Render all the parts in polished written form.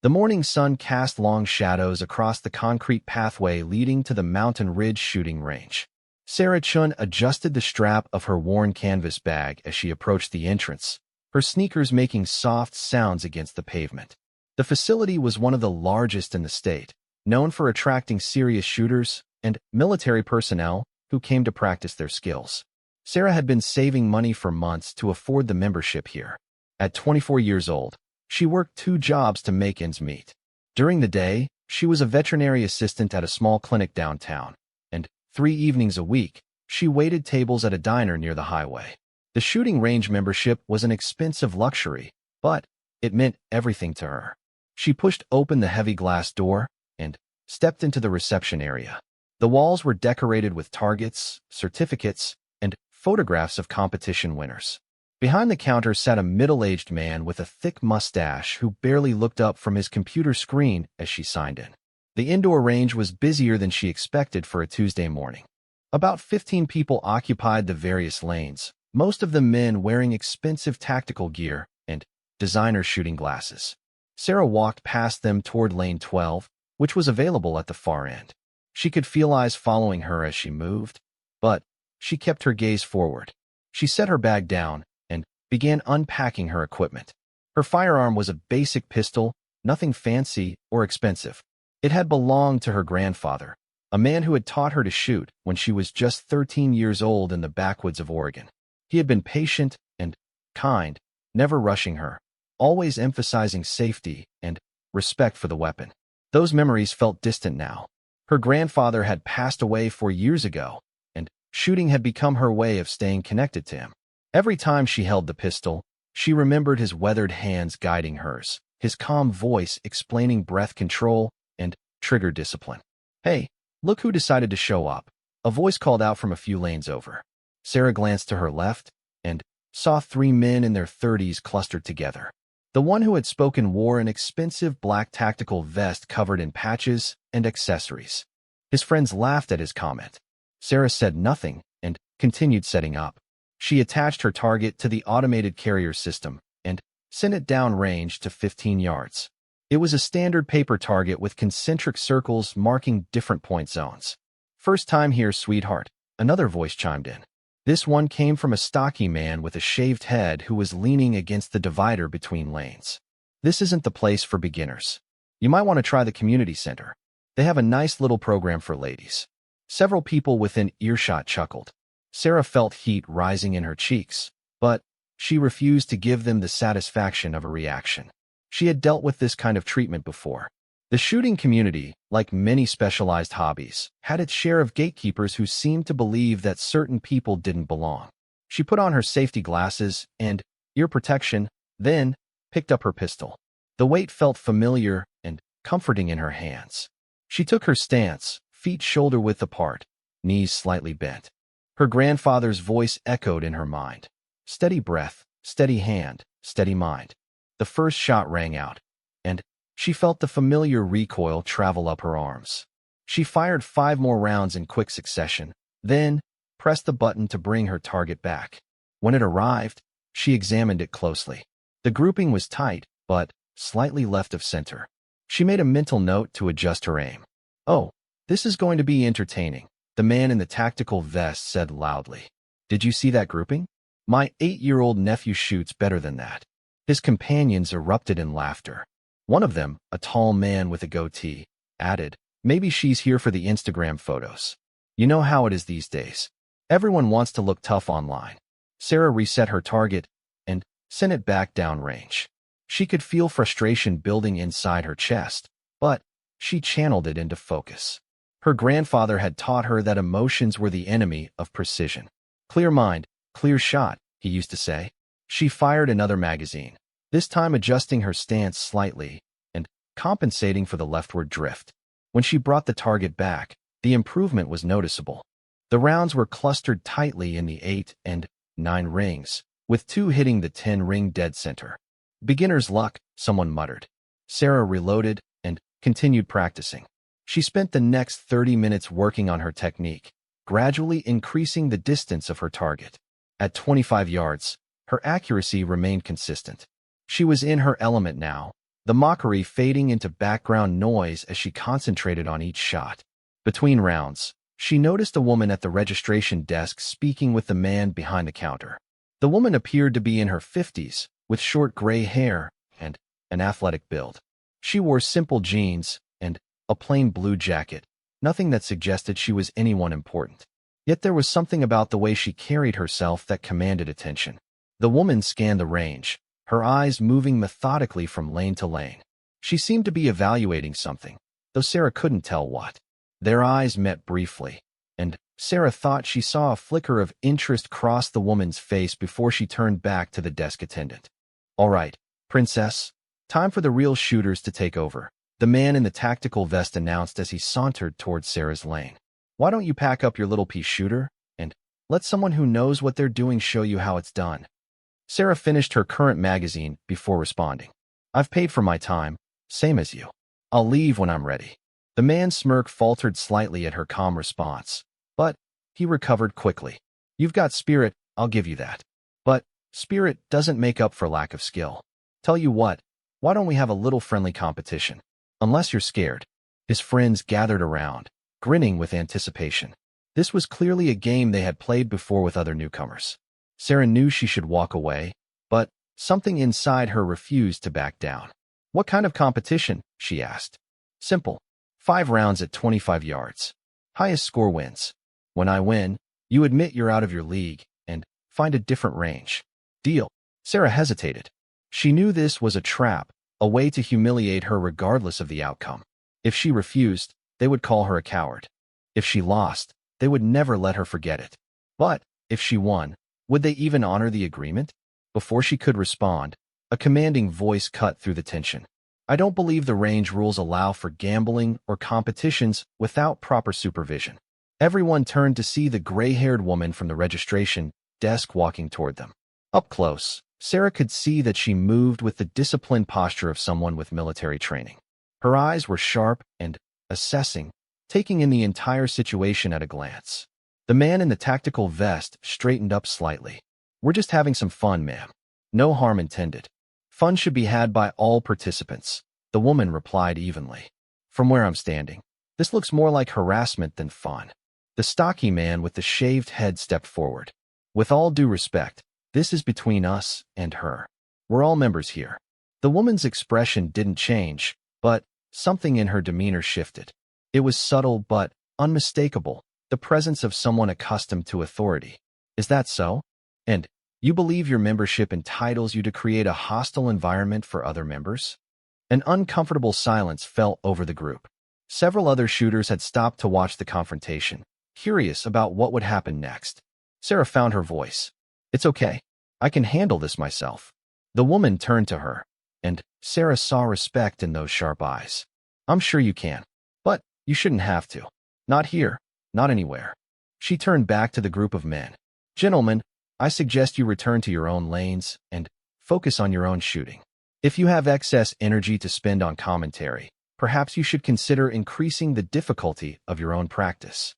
The morning sun cast long shadows across the concrete pathway leading to the Mountain Ridge shooting range. Sarah Chun adjusted the strap of her worn canvas bag as she approached the entrance, her sneakers making soft sounds against the pavement. The facility was one of the largest in the state, known for attracting serious shooters and military personnel who came to practice their skills. Sarah had been saving money for months to afford the membership here. At 24 years old, she worked 2 jobs to make ends meet. During the day, she was a veterinary assistant at a small clinic downtown, and 3 evenings a week, she waited tables at a diner near the highway. The shooting range membership was an expensive luxury, but it meant everything to her. She pushed open the heavy glass door and stepped into the reception area. The walls were decorated with targets, certificates, and photographs of competition winners. Behind the counter sat a middle-aged man with a thick mustache who barely looked up from his computer screen as she signed in. The indoor range was busier than she expected for a Tuesday morning. About 15 people occupied the various lanes, most of them men wearing expensive tactical gear and designer shooting glasses. Sarah walked past them toward lane 12, which was available at the far end. She could feel eyes following her as she moved, but she kept her gaze forward. She set her bag down and began unpacking her equipment. Her firearm was a basic pistol, nothing fancy or expensive. It had belonged to her grandfather, a man who had taught her to shoot when she was just 13 years old in the backwoods of Oregon. He had been patient and kind, never rushing her, always emphasizing safety and respect for the weapon. Those memories felt distant now. Her grandfather had passed away 4 years ago, and shooting had become her way of staying connected to him. Every time she held the pistol, she remembered his weathered hands guiding hers, his calm voice explaining breath control and trigger discipline. "Hey, look who decided to show up," a voice called out from a few lanes over. Sarah glanced to her left and saw 3 men in their 30s clustered together. The one who had spoken wore an expensive black tactical vest covered in patches and accessories. His friends laughed at his comment. Sarah said nothing and continued setting up. She attached her target to the automated carrier system and sent it downrange to 15 yards. It was a standard paper target with concentric circles marking different point zones. "First time here, sweetheart," another voice chimed in. This one came from a stocky man with a shaved head who was leaning against the divider between lanes. "This isn't the place for beginners. You might want to try the community center. They have a nice little program for ladies." Several people within earshot chuckled. Sarah felt heat rising in her cheeks, but she refused to give them the satisfaction of a reaction. She had dealt with this kind of treatment before. The shooting community, like many specialized hobbies, had its share of gatekeepers who seemed to believe that certain people didn't belong. She put on her safety glasses and ear protection, then picked up her pistol. The weight felt familiar and comforting in her hands. She took her stance, feet shoulder-width apart, knees slightly bent. Her grandfather's voice echoed in her mind. Steady breath, steady hand, steady mind. The first shot rang out, and she felt the familiar recoil travel up her arms. She fired 5 more rounds in quick succession, then pressed the button to bring her target back. When it arrived, she examined it closely. The grouping was tight, but slightly left of center. She made a mental note to adjust her aim. "Oh, this is going to be entertaining," the man in the tactical vest said loudly. "Did you see that grouping? My 8-year-old nephew shoots better than that." His companions erupted in laughter. One of them, a tall man with a goatee, added, "Maybe she's here for the Instagram photos. You know how it is these days. Everyone wants to look tough online." Sarah reset her target and sent it back downrange. She could feel frustration building inside her chest, but she channeled it into focus. Her grandfather had taught her that emotions were the enemy of precision. "Clear mind, clear shot," he used to say. She fired another magazine, this time adjusting her stance slightly and compensating for the leftward drift. When she brought the target back, the improvement was noticeable. The rounds were clustered tightly in the 8 and 9 rings, with 2 hitting the 10-ring dead center. "Beginner's luck," someone muttered. Sarah reloaded and continued practicing. She spent the next 30 minutes working on her technique, gradually increasing the distance of her target. At 25 yards, her accuracy remained consistent. She was in her element now, the mockery fading into background noise as she concentrated on each shot. Between rounds, she noticed a woman at the registration desk speaking with the man behind the counter. The woman appeared to be in her 50s, with short gray hair and an athletic build. She wore simple jeans and a plain blue jacket, nothing that suggested she was anyone important. Yet there was something about the way she carried herself that commanded attention. The woman scanned the range, her eyes moving methodically from lane to lane. She seemed to be evaluating something, though Sarah couldn't tell what. Their eyes met briefly, and Sarah thought she saw a flicker of interest cross the woman's face before she turned back to the desk attendant. "All right, princess, time for the real shooters to take over," the man in the tactical vest announced as he sauntered towards Sarah's lane. "Why don't you pack up your little pea shooter, and let someone who knows what they're doing show you how it's done?" Sarah finished her current magazine before responding. "I've paid for my time, same as you. I'll leave when I'm ready." The man's smirk faltered slightly at her calm response, but he recovered quickly. "You've got spirit, I'll give you that. But spirit doesn't make up for lack of skill. Tell you what, why don't we have a little friendly competition? Unless you're scared." His friends gathered around, grinning with anticipation. This was clearly a game they had played before with other newcomers. Sarah knew she should walk away, but something inside her refused to back down. "What kind of competition?" she asked. "Simple. 5 rounds at 25 yards. Highest score wins. When I win, you admit you're out of your league and find a different range. Deal?" Sarah hesitated. She knew this was a trap, a way to humiliate her regardless of the outcome. If she refused, they would call her a coward. If she lost, they would never let her forget it. But if she won, would they even honor the agreement? Before she could respond, a commanding voice cut through the tension. "I don't believe the range rules allow for gambling or competitions without proper supervision." Everyone turned to see the gray-haired woman from the registration desk walking toward them. Up close, Sarah could see that she moved with the disciplined posture of someone with military training. Her eyes were sharp and assessing, taking in the entire situation at a glance. The man in the tactical vest straightened up slightly. "We're just having some fun, ma'am. No harm intended. Fun should be had by all participants," the woman replied evenly. "From where I'm standing, this looks more like harassment than fun." The stocky man with the shaved head stepped forward. "With all due respect, this is between us and her. We're all members here." The woman's expression didn't change, but something in her demeanor shifted. It was subtle but unmistakable, the presence of someone accustomed to authority. "Is that so? And you believe your membership entitles you to create a hostile environment for other members?" An uncomfortable silence fell over the group. Several other shooters had stopped to watch the confrontation, curious about what would happen next. Sarah found her voice. "It's okay. I can handle this myself." The woman turned to her, and Sarah saw respect in those sharp eyes. "I'm sure you can. But you shouldn't have to. Not here, not anywhere." She turned back to the group of men. "Gentlemen, I suggest you return to your own lanes and focus on your own shooting. If you have excess energy to spend on commentary, perhaps you should consider increasing the difficulty of your own practice."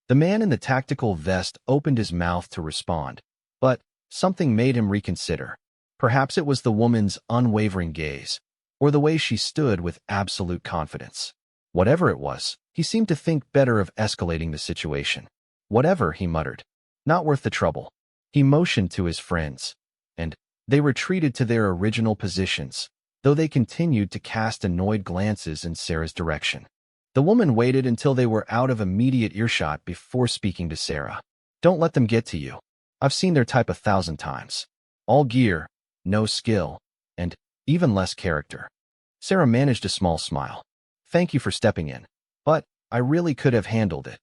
The man in the tactical vest opened his mouth to respond, but something made him reconsider. Perhaps it was the woman's unwavering gaze, or the way she stood with absolute confidence. Whatever it was, he seemed to think better of escalating the situation. "Whatever," he muttered. "Not worth the trouble." He motioned to his friends, and they retreated to their original positions, though they continued to cast annoyed glances in Sarah's direction. The woman waited until they were out of immediate earshot before speaking to Sarah. "Don't let them get to you. I've seen their type 1,000 times. All gear, no skill, and even less character." Sarah managed a small smile. "Thank you for stepping in, but I really could have handled it."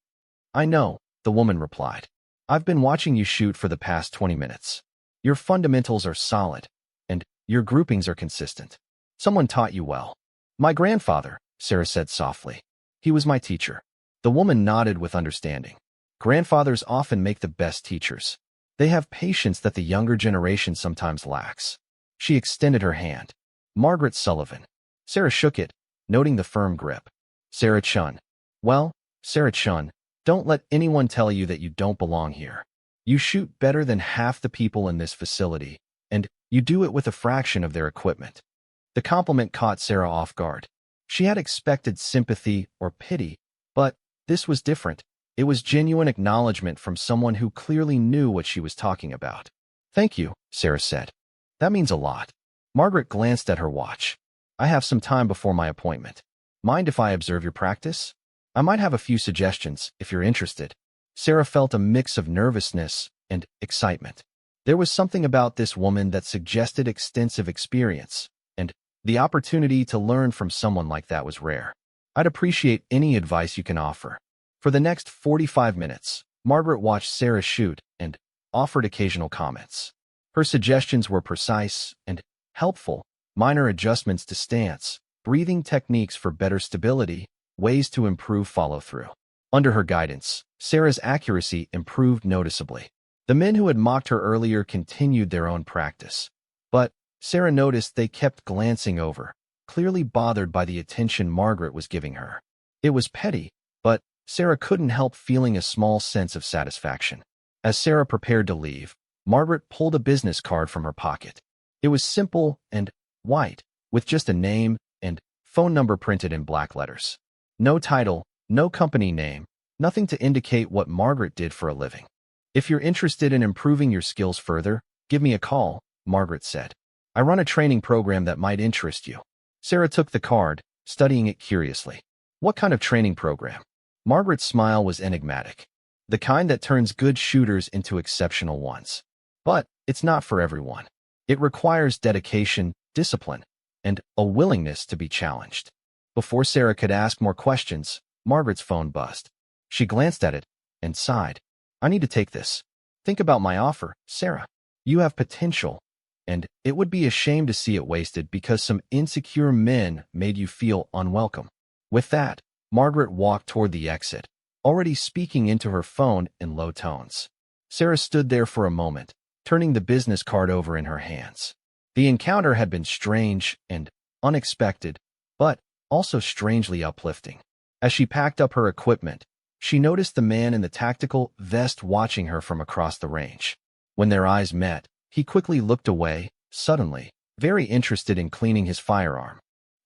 "I know," the woman replied. "I've been watching you shoot for the past 20 minutes. Your fundamentals are solid, and your groupings are consistent. Someone taught you well." "My grandfather," Sarah said softly. "He was my teacher." The woman nodded with understanding. Grandfathers often make the best teachers. They have patience that the younger generation sometimes lacks. She extended her hand. "Margaret Sullivan." Sarah shook it, noting the firm grip. "Sarah Chun." "Well, Sarah Chun, don't let anyone tell you that you don't belong here. You shoot better than half the people in this facility, and you do it with a fraction of their equipment." The compliment caught Sarah off guard. She had expected sympathy or pity, but this was different. It was genuine acknowledgement from someone who clearly knew what she was talking about. "Thank you," Sarah said. "That means a lot." Margaret glanced at her watch. "I have some time before my appointment. Mind if I observe your practice? I might have a few suggestions if you're interested." Sarah felt a mix of nervousness and excitement. There was something about this woman that suggested extensive experience, and the opportunity to learn from someone like that was rare. "I'd appreciate any advice you can offer." For the next 45 minutes, Margaret watched Sarah shoot and offered occasional comments. Her suggestions were precise and helpful: minor adjustments to stance, breathing techniques for better stability, ways to improve follow-through. Under her guidance, Sarah's accuracy improved noticeably. The men who had mocked her earlier continued their own practice, but Sarah noticed they kept glancing over, clearly bothered by the attention Margaret was giving her. It was petty, but Sarah couldn't help feeling a small sense of satisfaction. As Sarah prepared to leave, Margaret pulled a business card from her pocket. It was simple and white, with just a name and phone number printed in black letters. No title, no company name, nothing to indicate what Margaret did for a living. "If you're interested in improving your skills further, give me a call," Margaret said. "I run a training program that might interest you." Sarah took the card, studying it curiously. "What kind of training program?" Margaret's smile was enigmatic. "The kind that turns good shooters into exceptional ones. But it's not for everyone. It requires dedication, discipline, and a willingness to be challenged." Before Sarah could ask more questions, Margaret's phone buzzed. She glanced at it and sighed. "I need to take this. Think about my offer, Sarah. You have potential, and it would be a shame to see it wasted because some insecure men made you feel unwelcome." With that, Margaret walked toward the exit, already speaking into her phone in low tones. Sarah stood there for a moment, turning the business card over in her hands. The encounter had been strange and unexpected, but also strangely uplifting. As she packed up her equipment, she noticed the man in the tactical vest watching her from across the range. When their eyes met, he quickly looked away, suddenly, very interested in cleaning his firearm.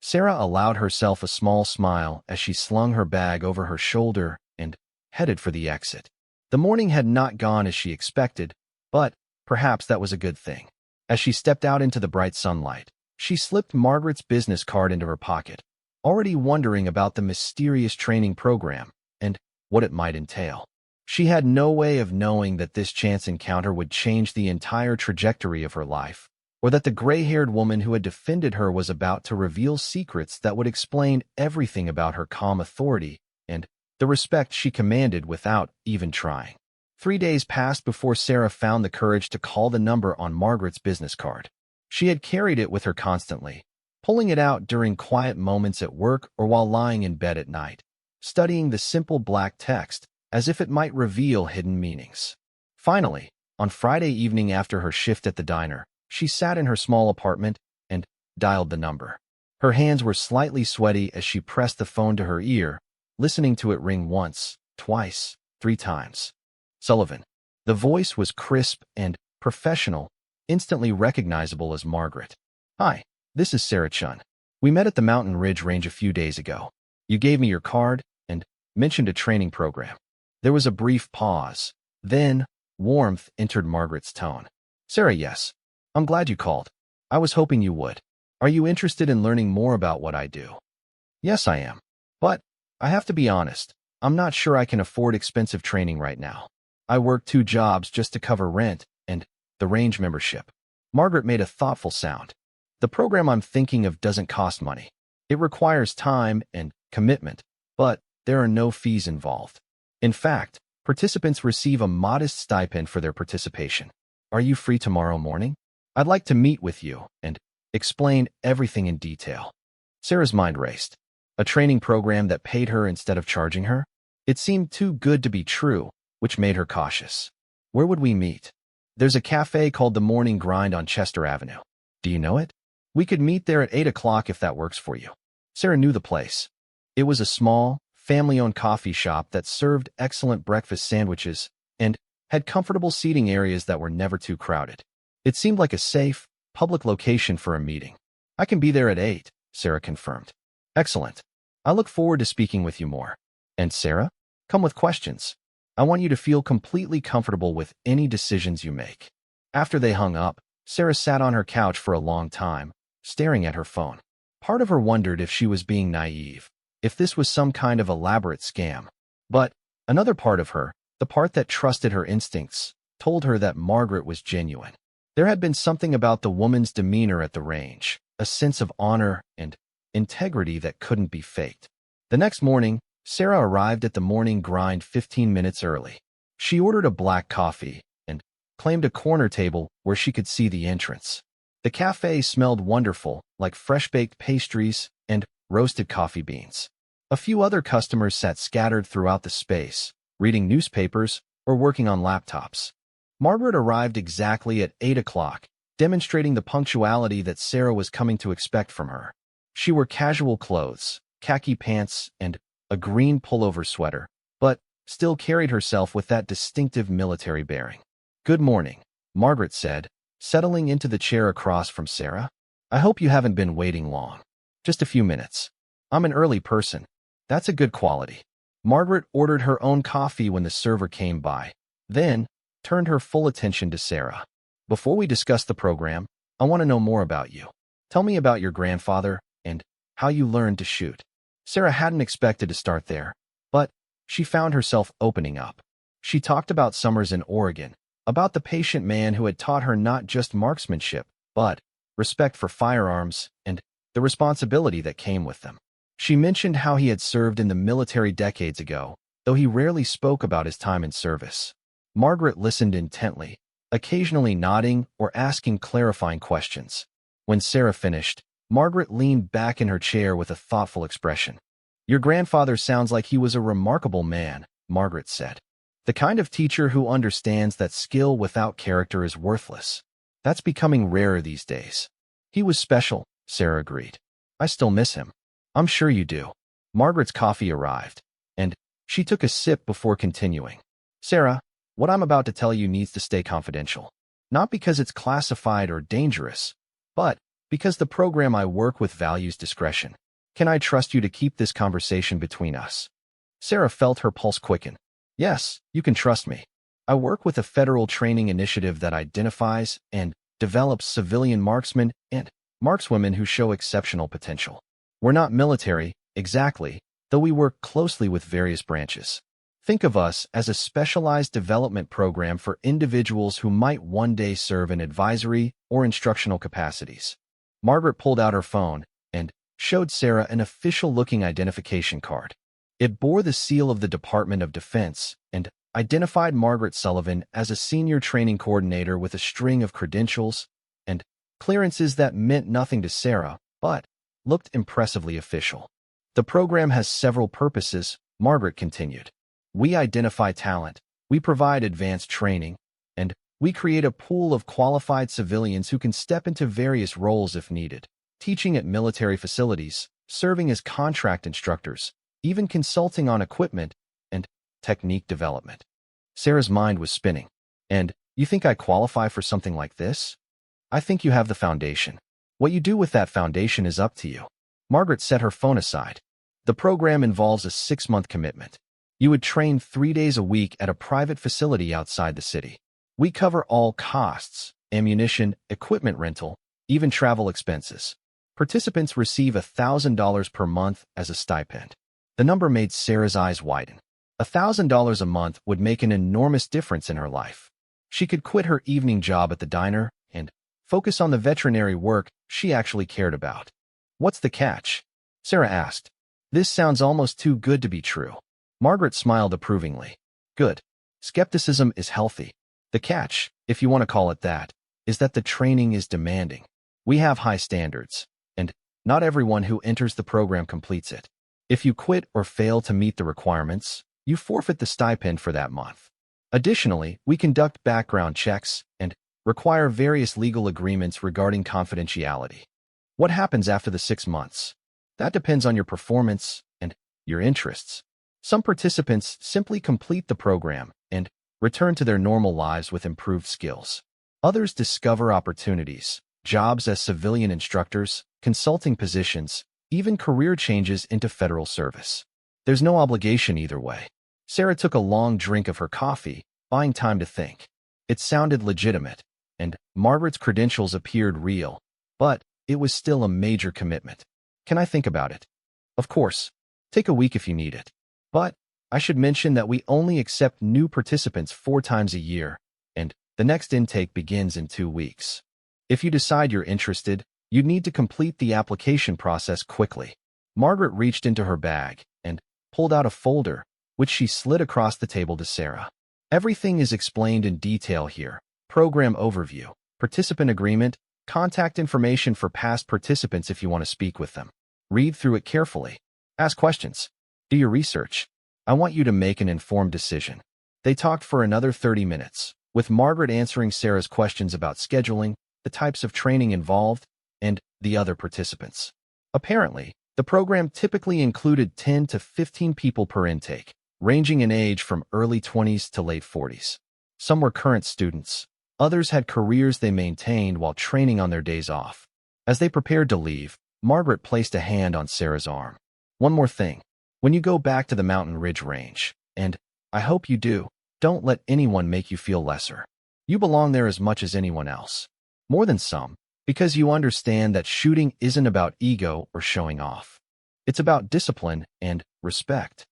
Sarah allowed herself a small smile as she slung her bag over her shoulder and headed for the exit. The morning had not gone as she expected, but perhaps that was a good thing. As she stepped out into the bright sunlight, she slipped Margaret's business card into her pocket, already wondering about the mysterious training program and what it might entail. She had no way of knowing that this chance encounter would change the entire trajectory of her life, or that the gray-haired woman who had defended her was about to reveal secrets that would explain everything about her calm authority and the respect she commanded without even trying. 3 days passed before Sarah found the courage to call the number on Margaret's business card. She had carried it with her constantly, pulling it out during quiet moments at work or while lying in bed at night, studying the simple black text as if it might reveal hidden meanings. Finally, on Friday evening after her shift at the diner, she sat in her small apartment and dialed the number. Her hands were slightly sweaty as she pressed the phone to her ear, listening to it ring once, twice, 3 times. "Sullivan." The voice was crisp and professional, instantly recognizable as Margaret. "Hi, this is Sarah Chun. We met at the Mountain Ridge Range a few days ago. You gave me your card and mentioned a training program." There was a brief pause. Then, warmth entered Margaret's tone. "Sarah, yes. I'm glad you called. I was hoping you would. Are you interested in learning more about what I do?" "Yes, I am. But I have to be honest, I'm not sure I can afford expensive training right now. I work 2 jobs just to cover rent and the range membership." Margaret made a thoughtful sound. "The program I'm thinking of doesn't cost money. It requires time and commitment, but there are no fees involved. In fact, participants receive a modest stipend for their participation. Are you free tomorrow morning? I'd like to meet with you and explain everything in detail." Sarah's mind raced. A training program that paid her instead of charging her? It seemed too good to be true, which made her cautious. "Where would we meet?" "There's a cafe called The Morning Grind on Chester Avenue. Do you know it? We could meet there at 8 o'clock if that works for you." Sarah knew the place. It was a small, family-owned coffee shop that served excellent breakfast sandwiches and had comfortable seating areas that were never too crowded. It seemed like a safe, public location for a meeting. I can be there at 8, Sarah confirmed. Excellent. I look forward to speaking with you more. And Sarah, come with questions. I want you to feel completely comfortable with any decisions you make. After they hung up, Sarah sat on her couch for a long time, staring at her phone. Part of her wondered if she was being naive, if this was some kind of elaborate scam. But another part of her, the part that trusted her instincts, told her that Margaret was genuine. There had been something about the woman's demeanor at the range, a sense of honor and integrity that couldn't be faked. The next morning, Sarah arrived at the morning grind 15 minutes early. She ordered a black coffee and claimed a corner table where she could see the entrance. The cafe smelled wonderful, like fresh-baked pastries and roasted coffee beans. A few other customers sat scattered throughout the space, reading newspapers or working on laptops. Margaret arrived exactly at 8 o'clock, demonstrating the punctuality that Sarah was coming to expect from her. She wore casual clothes, khaki pants, and a green pullover sweater, but still carried herself with that distinctive military bearing. "Good morning," Margaret said, settling into the chair across from Sarah. "I hope you haven't been waiting long. Just a few minutes. I'm an early person. That's a good quality." Margaret ordered her own coffee when the server came by, then turned her full attention to Sarah. "Before we discuss the program, I want to know more about you. Tell me about your grandfather and how you learned to shoot." Sarah hadn't expected to start there, but she found herself opening up. She talked about summers in Oregon, about the patient man who had taught her not just marksmanship, but respect for firearms and the responsibility that came with them. She mentioned how he had served in the military decades ago, though he rarely spoke about his time in service. Margaret listened intently, occasionally nodding or asking clarifying questions. When Sarah finished, Margaret leaned back in her chair with a thoughtful expression. "Your grandfather sounds like he was a remarkable man," Margaret said. "The kind of teacher who understands that skill without character is worthless. That's becoming rarer these days." "He was special," Sarah agreed. "I still miss him." "I'm sure you do." Margaret's coffee arrived, and she took a sip before continuing. "Sarah, what I'm about to tell you needs to stay confidential. Not because it's classified or dangerous, but because the program I work with values discretion. Can I trust you to keep this conversation between us?" Sarah felt her pulse quicken. "Yes, you can trust me. I work with a federal training initiative that identifies and develops civilian marksmen and markswomen who show exceptional potential. We're not military, exactly, though we work closely with various branches. Think of us as a specialized development program for individuals who might one day serve in advisory or instructional capacities." Margaret pulled out her phone and showed Sarah an official-looking identification card. It bore the seal of the Department of Defense and identified Margaret Sullivan as a senior training coordinator with a string of credentials and clearances that meant nothing to Sarah, but looked impressively official. "The program has several purposes," Margaret continued. "We identify talent, we provide advanced training, and we create a pool of qualified civilians who can step into various roles if needed, teaching at military facilities, serving as contract instructors, even consulting on equipment and technique development." Sarah's mind was spinning. "And you think I qualify for something like this?" "I think you have the foundation. What you do with that foundation is up to you." Margaret set her phone aside. "The program involves a 6-month commitment. You would train 3 days a week at a private facility outside the city. We cover all costs, ammunition, equipment rental, even travel expenses. Participants receive $1,000 per month as a stipend." The number made Sarah's eyes widen. $1,000 a month would make an enormous difference in her life. She could quit her evening job at the diner and focus on the veterinary work she actually cared about. "What's the catch?" Sarah asked. "This sounds almost too good to be true." Margaret smiled approvingly. "Good. Skepticism is healthy. The catch, if you want to call it that, is that the training is demanding. We have high standards, and not everyone who enters the program completes it. If you quit or fail to meet the requirements, you forfeit the stipend for that month. Additionally, we conduct background checks and require various legal agreements regarding confidentiality." "What happens after the 6 months?" "That depends on your performance and your interests. Some participants simply complete the program and return to their normal lives with improved skills. Others discover opportunities, jobs as civilian instructors, consulting positions, even career changes into federal service. There's no obligation either way. Sarah took a long drink of her coffee, buying time to think. It sounded legitimate, and Margaret's credentials appeared real, but it was still a major commitment. Can I think about it? Of course. Take a week if you need it. But I should mention that we only accept new participants 4 times a year, and the next intake begins in 2 weeks. If you decide you're interested, you need to complete the application process quickly. Margaret reached into her bag and pulled out a folder, which she slid across the table to Sarah. Everything is explained in detail here. Program overview, participant agreement, contact information for past participants if you want to speak with them. Read through it carefully. Ask questions. Do your research. I want you to make an informed decision. They talked for another 30 minutes, with Margaret answering Sarah's questions about scheduling, the types of training involved, and the other participants. Apparently, the program typically included 10 to 15 people per intake, ranging in age from early 20s to late 40s. Some were current students. Others had careers they maintained while training on their days off. As they prepared to leave, Margaret placed a hand on Sarah's arm. One more thing. When you go back to the Mountain Ridge Range, and I hope you do, don't let anyone make you feel lesser. You belong there as much as anyone else. More than some, because you understand that shooting isn't about ego or showing off. It's about discipline and respect.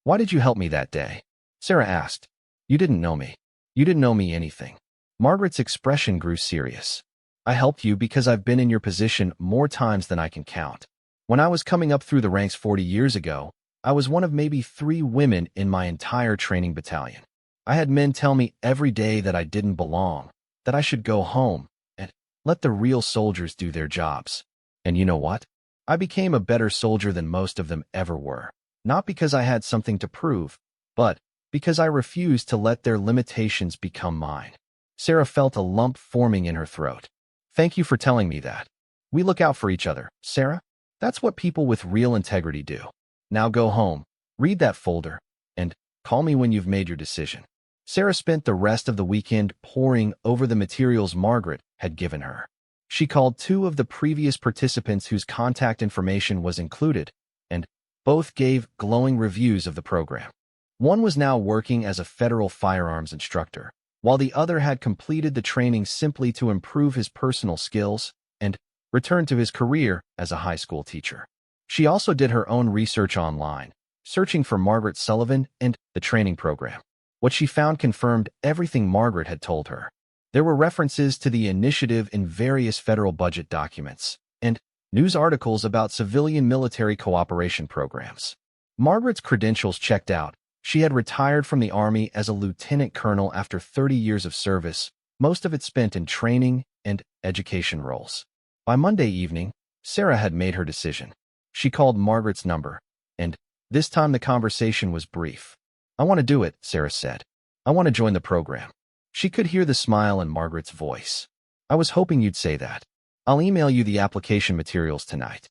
Why did you help me that day? Sarah asked. You didn't know me. You didn't know me anything. Margaret's expression grew serious. I helped you because I've been in your position more times than I can count. When I was coming up through the ranks 40 years ago, I was one of maybe 3 women in my entire training battalion. I had men tell me every day that I didn't belong, that I should go home, and let the real soldiers do their jobs. And you know what? I became a better soldier than most of them ever were. Not because I had something to prove, but because I refused to let their limitations become mine. Sarah felt a lump forming in her throat. Thank you for telling me that. We look out for each other, Sarah. That's what people with real integrity do. Now go home, read that folder, and call me when you've made your decision. Sarah spent the rest of the weekend poring over the materials Margaret had given her. She called 2 of the previous participants whose contact information was included, and both gave glowing reviews of the program. One was now working as a federal firearms instructor, while the other had completed the training simply to improve his personal skills and return to his career as a high school teacher. She also did her own research online, searching for Margaret Sullivan and the training program. What she found confirmed everything Margaret had told her. There were references to the initiative in various federal budget documents and news articles about civilian-military cooperation programs. Margaret's credentials checked out. She had retired from the Army as a lieutenant colonel after 30 years of service, most of it spent in training and education roles. By Monday evening, Sarah had made her decision. She called Margaret's number, and this time the conversation was brief. I want to do it, Sarah said. I want to join the program. She could hear the smile in Margaret's voice. I was hoping you'd say that. I'll email you the application materials tonight.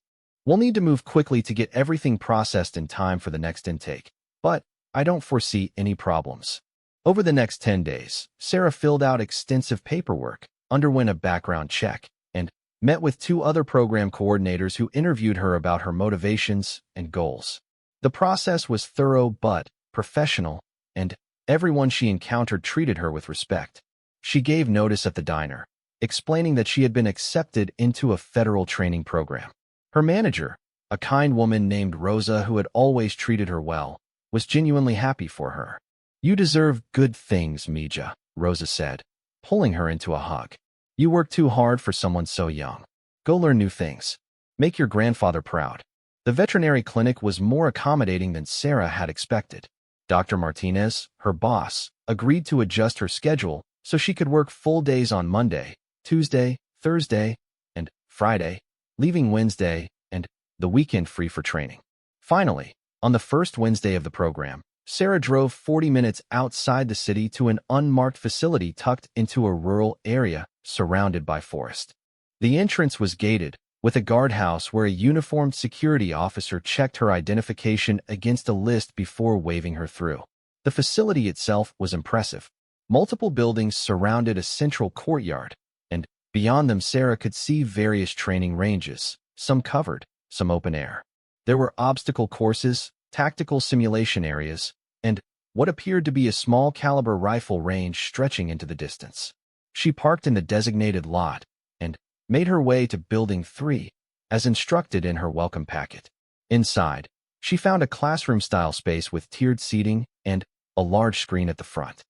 We'll need to move quickly to get everything processed in time for the next intake, but I don't foresee any problems. Over the next 10 days, Sarah filled out extensive paperwork, underwent a background check, and met with 2 other program coordinators who interviewed her about her motivations and goals. The process was thorough but professional, and everyone she encountered treated her with respect. She gave notice at the diner, explaining that she had been accepted into a federal training program. Her manager, a kind woman named Rosa who had always treated her well, was genuinely happy for her. You deserve good things, Mija, Rosa said, pulling her into a hug. You work too hard for someone so young. Go learn new things. Make your grandfather proud. The veterinary clinic was more accommodating than Sarah had expected. Dr. Martinez, her boss, agreed to adjust her schedule so she could work full days on Monday, Tuesday, Thursday, and Friday, leaving Wednesday and the weekend free for training. Finally, on the first Wednesday of the program, Sarah drove 40 minutes outside the city to an unmarked facility tucked into a rural area surrounded by forest. The entrance was gated, with a guardhouse where a uniformed security officer checked her identification against a list before waving her through. The facility itself was impressive. Multiple buildings surrounded a central courtyard, and Beyond them, Sarah could see various training ranges, some covered, some open air. There were obstacle courses, tactical simulation areas, and what appeared to be a small caliber rifle range stretching into the distance. She parked in the designated lot and made her way to Building 3, as instructed in her welcome packet. Inside, she found a classroom-style space with tiered seating and a large screen at the front.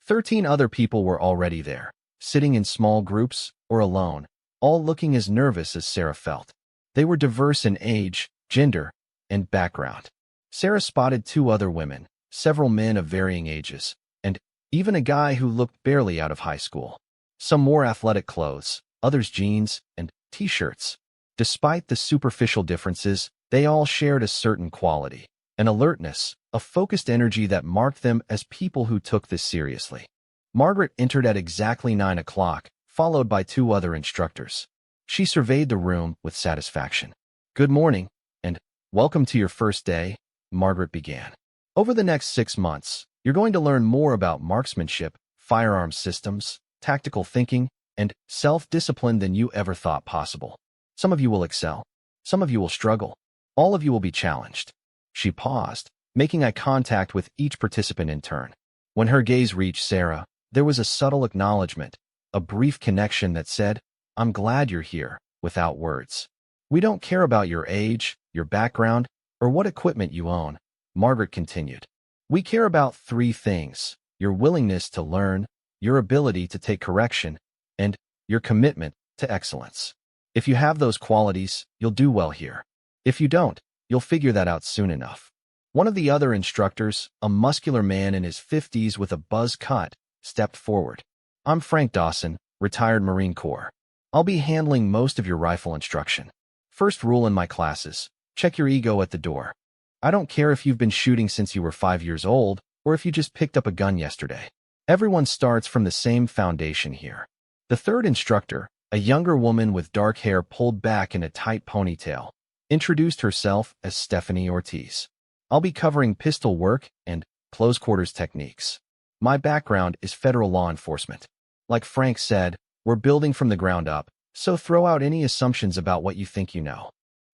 13 other people were already there, sitting in small groups or alone, all looking as nervous as Sarah felt. They were diverse in age, gender, and background. Sarah spotted 2 other women, several men of varying ages, and even a guy who looked barely out of high school. Some wore athletic clothes, others jeans and t-shirts. Despite the superficial differences, they all shared a certain quality, an alertness, a focused energy that marked them as people who took this seriously. Margaret entered at exactly 9 o'clock, followed by 2 other instructors. She surveyed the room with satisfaction. "Good morning, and welcome to your first day," Margaret began. "Over the next 6 months, you're going to learn more about marksmanship, firearms systems, tactical thinking, and self-discipline than you ever thought possible. Some of you will excel. Some of you will struggle. All of you will be challenged." She paused, making eye contact with each participant in turn. When her gaze reached Sarah, there was a subtle acknowledgement, a brief connection that said, "I'm glad you're here," without words. "We don't care about your age, your background, or what equipment you own," Margaret continued. "We care about 3 things: your willingness to learn, your ability to take correction, and your commitment to excellence. If you have those qualities, you'll do well here. If you don't, you'll figure that out soon enough." One of the other instructors, a muscular man in his 50s with a buzz cut, stepped forward. "I'm Frank Dawson, retired Marine Corps. I'll be handling most of your rifle instruction. First rule in my classes: check your ego at the door. I don't care if you've been shooting since you were 5 years old or if you just picked up a gun yesterday. Everyone starts from the same foundation here." The third instructor, a younger woman with dark hair pulled back in a tight ponytail, introduced herself as Stephanie Ortiz. "I'll be covering pistol work and close-quarters techniques. My background is federal law enforcement. Like Frank said, we're building from the ground up, so throw out any assumptions about what you think you know."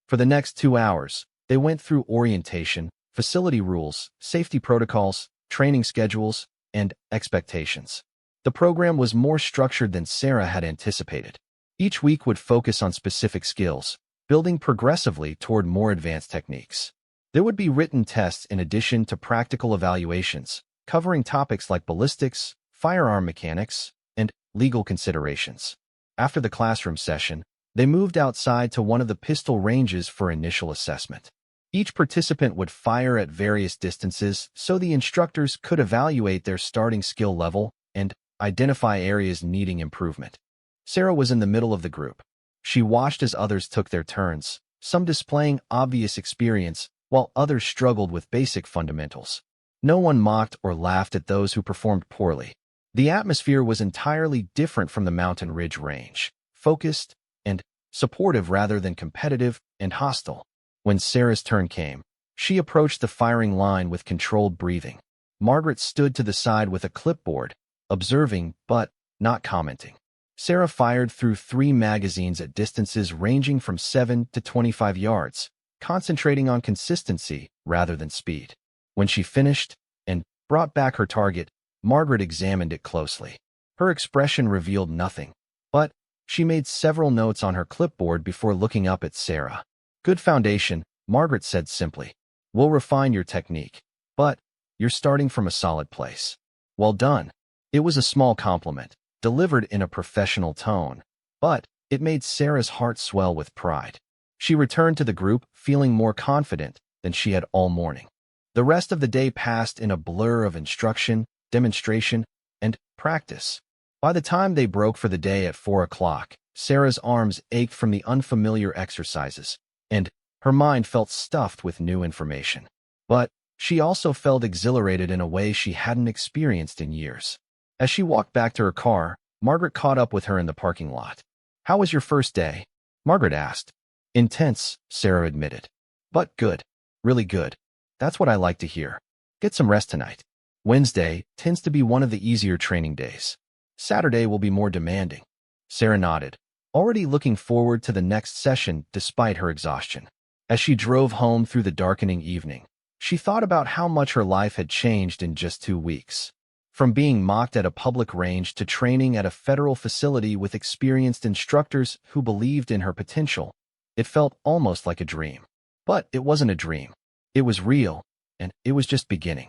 For the next 2 hours, they went through orientation, facility rules, safety protocols, training schedules, and expectations. The program was more structured than Sarah had anticipated. Each week would focus on specific skills, building progressively toward more advanced techniques. There would be written tests in addition to practical evaluations, covering topics like ballistics, firearm mechanics, and legal considerations. After the classroom session, they moved outside to one of the pistol ranges for initial assessment. Each participant would fire at various distances so the instructors could evaluate their starting skill level and identify areas needing improvement. Sarah was in the middle of the group. She watched as others took their turns, some displaying obvious experience, while others struggled with basic fundamentals. No one mocked or laughed at those who performed poorly. The atmosphere was entirely different from the Mountain Ridge Range, focused and supportive rather than competitive and hostile. When Sarah's turn came, she approached the firing line with controlled breathing. Margaret stood to the side with a clipboard, observing but not commenting. Sarah fired through 3 magazines at distances ranging from 7 to 25 yards, concentrating on consistency rather than speed. When she finished and brought back her target, Margaret examined it closely. Her expression revealed nothing, but she made several notes on her clipboard before looking up at Sarah. "Good foundation," Margaret said simply. "We'll refine your technique, but you're starting from a solid place." "Well done." It was a small compliment, delivered in a professional tone, but it made Sarah's heart swell with pride. She returned to the group feeling more confident than she had all morning. The rest of the day passed in a blur of instruction, demonstration, and practice. By the time they broke for the day at 4 o'clock, Sarah's arms ached from the unfamiliar exercises, and her mind felt stuffed with new information. But she also felt exhilarated in a way she hadn't experienced in years. As she walked back to her car, Margaret caught up with her in the parking lot. "How was your first day?" Margaret asked. "Intense," Sarah admitted. "But good. Really good. That's what I like to hear. Get some rest tonight. Wednesday tends to be one of the easier training days. Saturday will be more demanding." Sarah nodded, already looking forward to the next session despite her exhaustion. As she drove home through the darkening evening, she thought about how much her life had changed in just 2 weeks. From being mocked at a public range to training at a federal facility with experienced instructors who believed in her potential, it felt almost like a dream. But it wasn't a dream. It was real, and it was just beginning.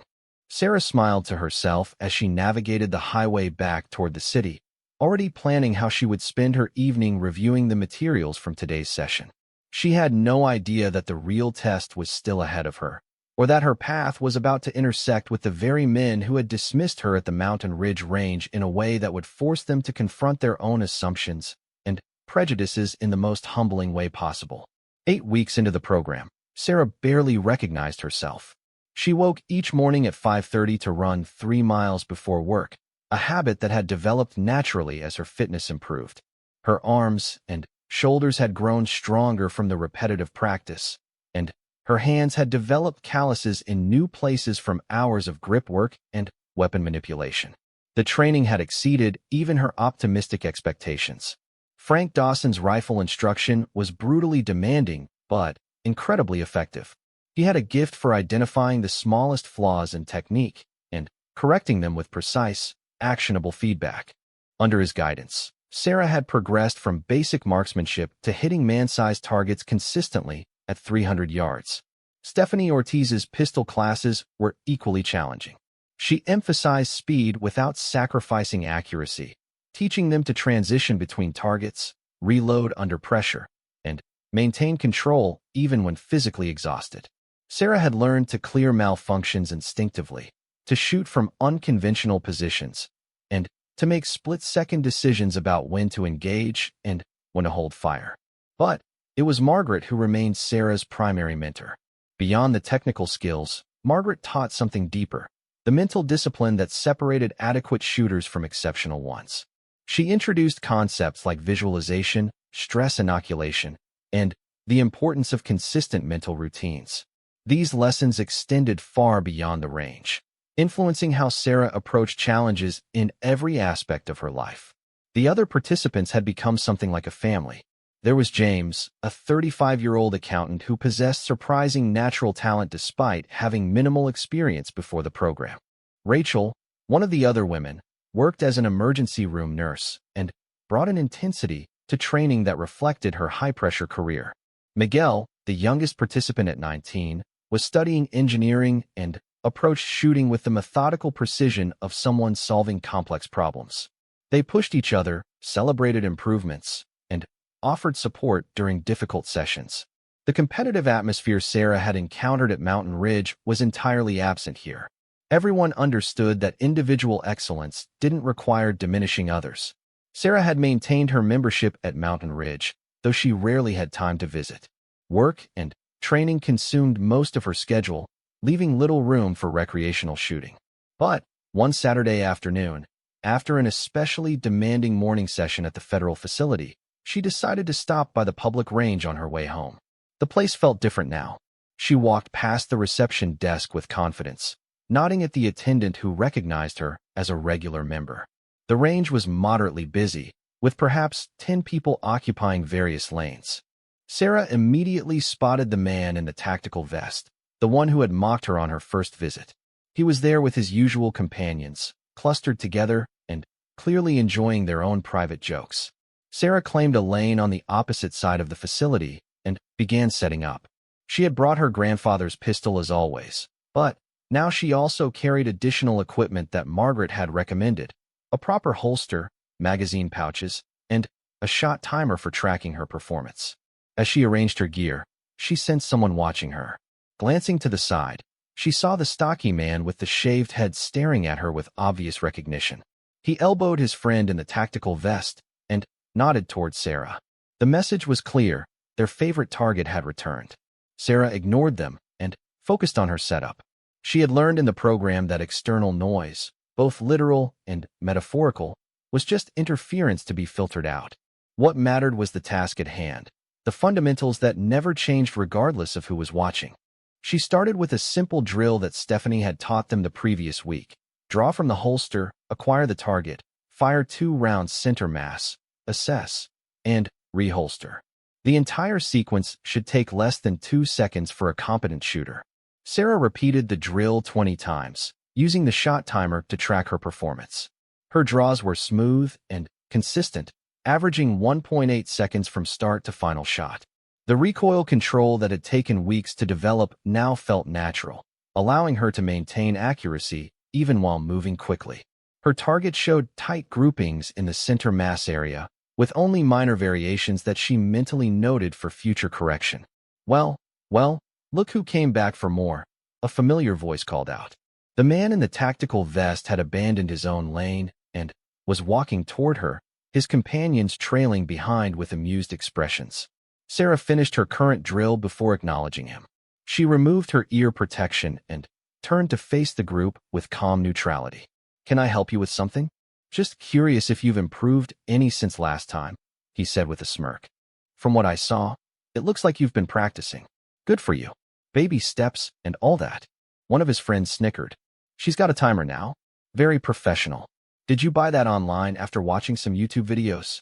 Sarah smiled to herself as she navigated the highway back toward the city, already planning how she would spend her evening reviewing the materials from today's session. She had no idea that the real test was still ahead of her, or that her path was about to intersect with the very men who had dismissed her at the Mountain Ridge Range in a way that would force them to confront their own assumptions and prejudices in the most humbling way possible. 8 weeks into the program, Sarah barely recognized herself. She woke each morning at 5:30 to run 3 miles before work, a habit that had developed naturally as her fitness improved. Her arms and shoulders had grown stronger from the repetitive practice, and her hands had developed calluses in new places from hours of grip work and weapon manipulation. The training had exceeded even her optimistic expectations. Frank Dawson's rifle instruction was brutally demanding, but incredibly effective. He had a gift for identifying the smallest flaws in technique and correcting them with precise, actionable feedback. Under his guidance, Sarah had progressed from basic marksmanship to hitting man-sized targets consistently at 300 yards. Stephanie Ortiz's pistol classes were equally challenging. She emphasized speed without sacrificing accuracy, teaching them to transition between targets, reload under pressure, and maintain control even when physically exhausted. Sarah had learned to clear malfunctions instinctively, to shoot from unconventional positions, and to make split-second decisions about when to engage and when to hold fire. But it was Margaret who remained Sarah's primary mentor. Beyond the technical skills, Margaret taught something deeper, the mental discipline that separated adequate shooters from exceptional ones. She introduced concepts like visualization, stress inoculation, and the importance of consistent mental routines. These lessons extended far beyond the range, influencing how Sarah approached challenges in every aspect of her life. The other participants had become something like a family. There was James, a 35-year-old accountant who possessed surprising natural talent despite having minimal experience before the program. Rachel, one of the other women, worked as an emergency room nurse and brought an intensity to training that reflected her high-pressure career. Miguel, the youngest participant at 19, was studying engineering and approached shooting with the methodical precision of someone solving complex problems. They pushed each other, celebrated improvements, and offered support during difficult sessions. The competitive atmosphere Sarah had encountered at Mountain Ridge was entirely absent here. Everyone understood that individual excellence didn't require diminishing others. Sarah had maintained her membership at Mountain Ridge, though she rarely had time to visit. Work and training consumed most of her schedule, leaving little room for recreational shooting. But one Saturday afternoon, after an especially demanding morning session at the federal facility, she decided to stop by the public range on her way home. The place felt different now. She walked past the reception desk with confidence, nodding at the attendant who recognized her as a regular member. The range was moderately busy, with perhaps 10 people occupying various lanes. Sarah immediately spotted the man in the tactical vest, the one who had mocked her on her first visit. He was there with his usual companions, clustered together and clearly enjoying their own private jokes. Sarah claimed a lane on the opposite side of the facility and began setting up. She had brought her grandfather's pistol as always, but now she also carried additional equipment that Margaret had recommended: a proper holster, magazine pouches, and a shot timer for tracking her performance. As she arranged her gear, she sensed someone watching her. Glancing to the side, she saw the stocky man with the shaved head staring at her with obvious recognition. He elbowed his friend in the tactical vest and nodded towards Sarah. The message was clear: their favorite target had returned. Sarah ignored them and focused on her setup. She had learned in the program that external noise, both literal and metaphorical, was just interference to be filtered out. What mattered was the task at hand, the fundamentals that never changed regardless of who was watching. She started with a simple drill that Stephanie had taught them the previous week: draw from the holster, acquire the target, fire 2 rounds center mass, assess, and reholster. The entire sequence should take less than 2 seconds for a competent shooter. Sarah repeated the drill 20 times, using the shot timer to track her performance. Her draws were smooth and consistent, averaging 1.8 seconds from start to final shot. The recoil control that had taken weeks to develop now felt natural, allowing her to maintain accuracy even while moving quickly. Her target showed tight groupings in the center mass area, with only minor variations that she mentally noted for future correction. Well, look who came back for more," a familiar voice called out. The man in the tactical vest had abandoned his own lane and was walking toward her, his companions trailing behind with amused expressions. Sarah finished her current drill before acknowledging him. She removed her ear protection and turned to face the group with calm neutrality. "Can I help you with something? Just curious if you've improved any since last time," he said with a smirk. "From what I saw, it looks like you've been practicing. Good for you. Baby steps and all that." One of his friends snickered. "She's got a timer now. Very professional. Did you buy that online after watching some YouTube videos?"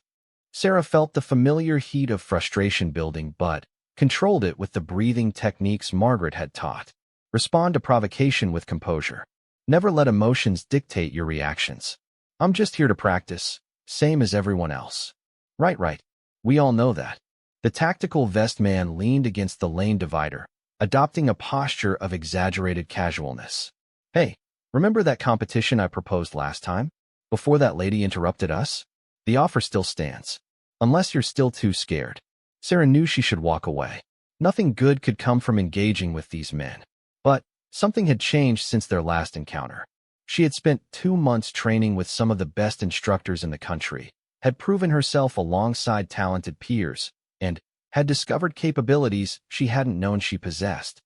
Sarah felt the familiar heat of frustration building but controlled it with the breathing techniques Margaret had taught. Respond to provocation with composure. Never let emotions dictate your reactions. "I'm just here to practice, same as everyone else." Right. We all know that." The tactical vest man leaned against the lane divider, adopting a posture of exaggerated casualness. "Hey, remember that competition I proposed last time? Before that lady interrupted us? The offer still stands. Unless you're still too scared." Sarah knew she should walk away. Nothing good could come from engaging with these men. But something had changed since their last encounter. She had spent 2 months training with some of the best instructors in the country, had proven herself alongside talented peers, and had discovered capabilities she hadn't known she possessed.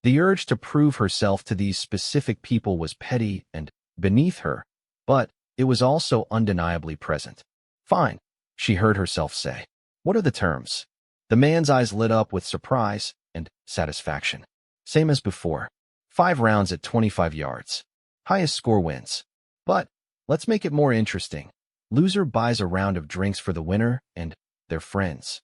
The urge to prove herself to these specific people was petty and beneath her, but it was also undeniably present. "Fine," she heard herself say. "What are the terms?" The man's eyes lit up with surprise and satisfaction. "Same as before. 5 rounds at 25 yards. Highest score wins. But let's make it more interesting. Loser buys a round of drinks for the winner and their friends."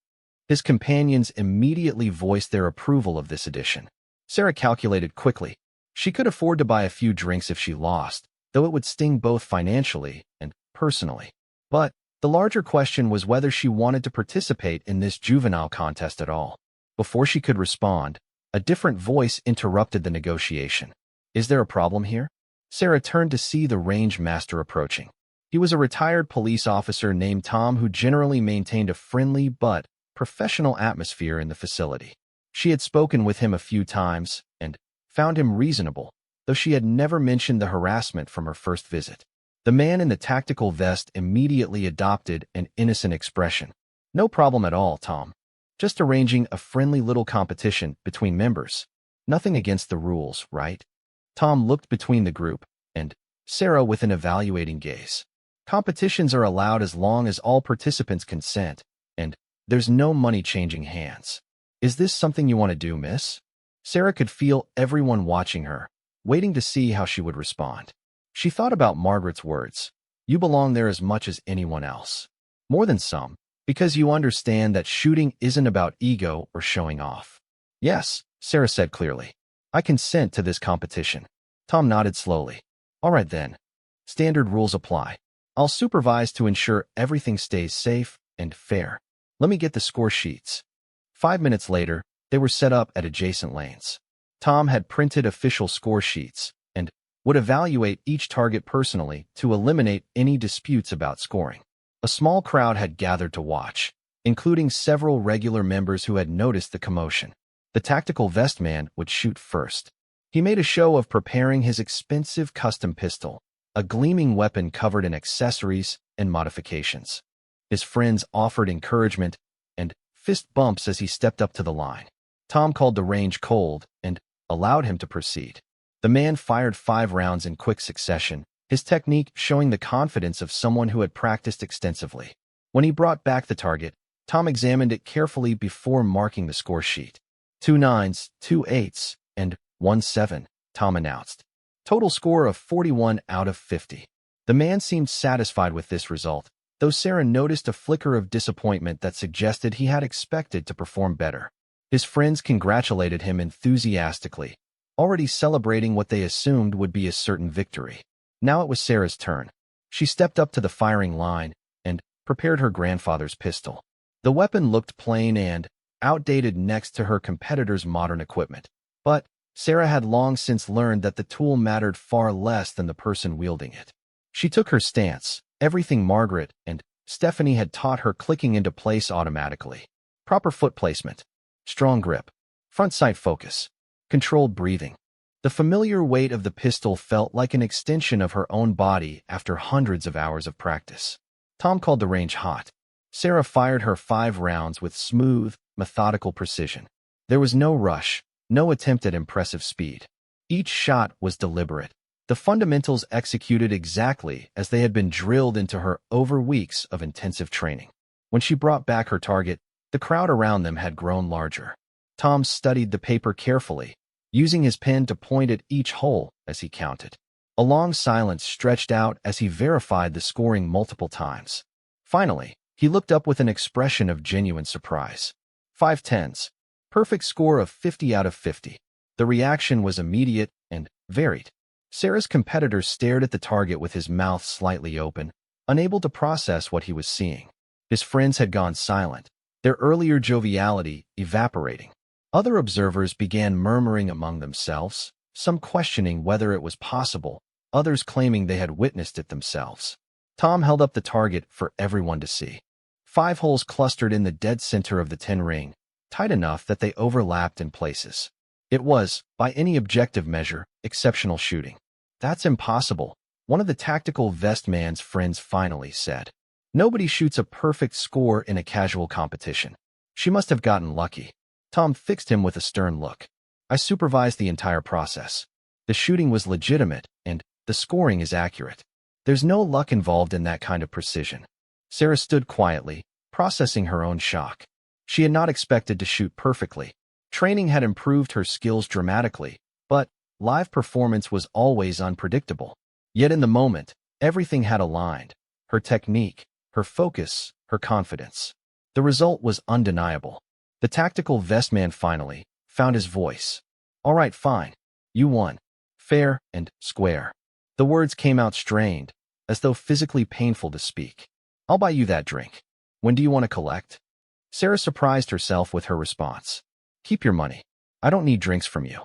His companions immediately voiced their approval of this addition. Sarah calculated quickly. She could afford to buy a few drinks if she lost, though it would sting both financially and personally. But the larger question was whether she wanted to participate in this juvenile contest at all. Before she could respond, a different voice interrupted the negotiation. "Is there a problem here?" Sarah turned to see the range master approaching. He was a retired police officer named Tom who generally maintained a friendly but professional atmosphere in the facility. She had spoken with him a few times and found him reasonable, though she had never mentioned the harassment from her first visit. The man in the tactical vest immediately adopted an innocent expression. "No problem at all, Tom. Just arranging a friendly little competition between members. Nothing against the rules, right?" Tom looked between the group and Sarah with an evaluating gaze. "Competitions are allowed as long as all participants consent, and there's no money changing hands. Is this something you want to do, miss?" Sarah could feel everyone watching her, waiting to see how she would respond. She thought about Margaret's words. "You belong there as much as anyone else. More than some, because you understand that shooting isn't about ego or showing off." "Yes," Sarah said clearly. "I consent to this competition." Tom nodded slowly. "All right then. Standard rules apply. I'll supervise to ensure everything stays safe and fair. Let me get the score sheets." 5 minutes later, they were set up at adjacent lanes. Tom had printed official score sheets and would evaluate each target personally to eliminate any disputes about scoring. A small crowd had gathered to watch, including several regular members who had noticed the commotion. The tactical vest man would shoot first. He made a show of preparing his expensive custom pistol, a gleaming weapon covered in accessories and modifications. His friends offered encouragement and fist bumps as he stepped up to the line. Tom called the range cold and allowed him to proceed. The man fired 5 rounds in quick succession, his technique showing the confidence of someone who had practiced extensively. When he brought back the target, Tom examined it carefully before marking the score sheet. 2 9s, 2 8s, and 1 7, Tom announced. Total score of 41 out of 50. The man seemed satisfied with this result, though Sarah noticed a flicker of disappointment that suggested he had expected to perform better. His friends congratulated him enthusiastically, already celebrating what they assumed would be a certain victory. Now it was Sarah's turn. She stepped up to the firing line and prepared her grandfather's pistol. The weapon looked plain and outdated next to her competitor's modern equipment. But Sarah had long since learned that the tool mattered far less than the person wielding it. She took her stance, everything Margaret and Stephanie had taught her clicking into place automatically. Proper foot placement, strong grip, front sight focus, controlled breathing. The familiar weight of the pistol felt like an extension of her own body after hundreds of hours of practice. Tom called the range hot. Sarah fired her 5 rounds with smooth, methodical precision. There was no rush, no attempt at impressive speed. Each shot was deliberate. The fundamentals executed exactly as they had been drilled into her over weeks of intensive training. When she brought back her target, the crowd around them had grown larger. Tom studied the paper carefully, using his pen to point at each hole as he counted. A long silence stretched out as he verified the scoring multiple times. Finally, he looked up with an expression of genuine surprise. 5 tens. Perfect score of 50 out of 50. The reaction was immediate and varied. Sarah's competitor stared at the target with his mouth slightly open, unable to process what he was seeing. His friends had gone silent, their earlier joviality evaporating. Other observers began murmuring among themselves, some questioning whether it was possible, others claiming they had witnessed it themselves. Tom held up the target for everyone to see. 5 holes clustered in the dead center of the 10 ring, tight enough that they overlapped in places. It was, by any objective measure, exceptional shooting. That's impossible, one of the tactical vest man's friends finally said. Nobody shoots a perfect score in a casual competition. She must have gotten lucky. Tom fixed him with a stern look. I supervised the entire process. The shooting was legitimate, and the scoring is accurate. There's no luck involved in that kind of precision. Sarah stood quietly, processing her own shock. She had not expected to shoot perfectly. Training had improved her skills dramatically, but live performance was always unpredictable. Yet in the moment, everything had aligned. Her technique, her focus, her confidence. The result was undeniable. The tactical vest man finally found his voice. All right, fine. You won. Fair and square. The words came out strained, as though physically painful to speak. I'll buy you that drink. When do you want to collect? Sarah surprised herself with her response. Keep your money. I don't need drinks from you.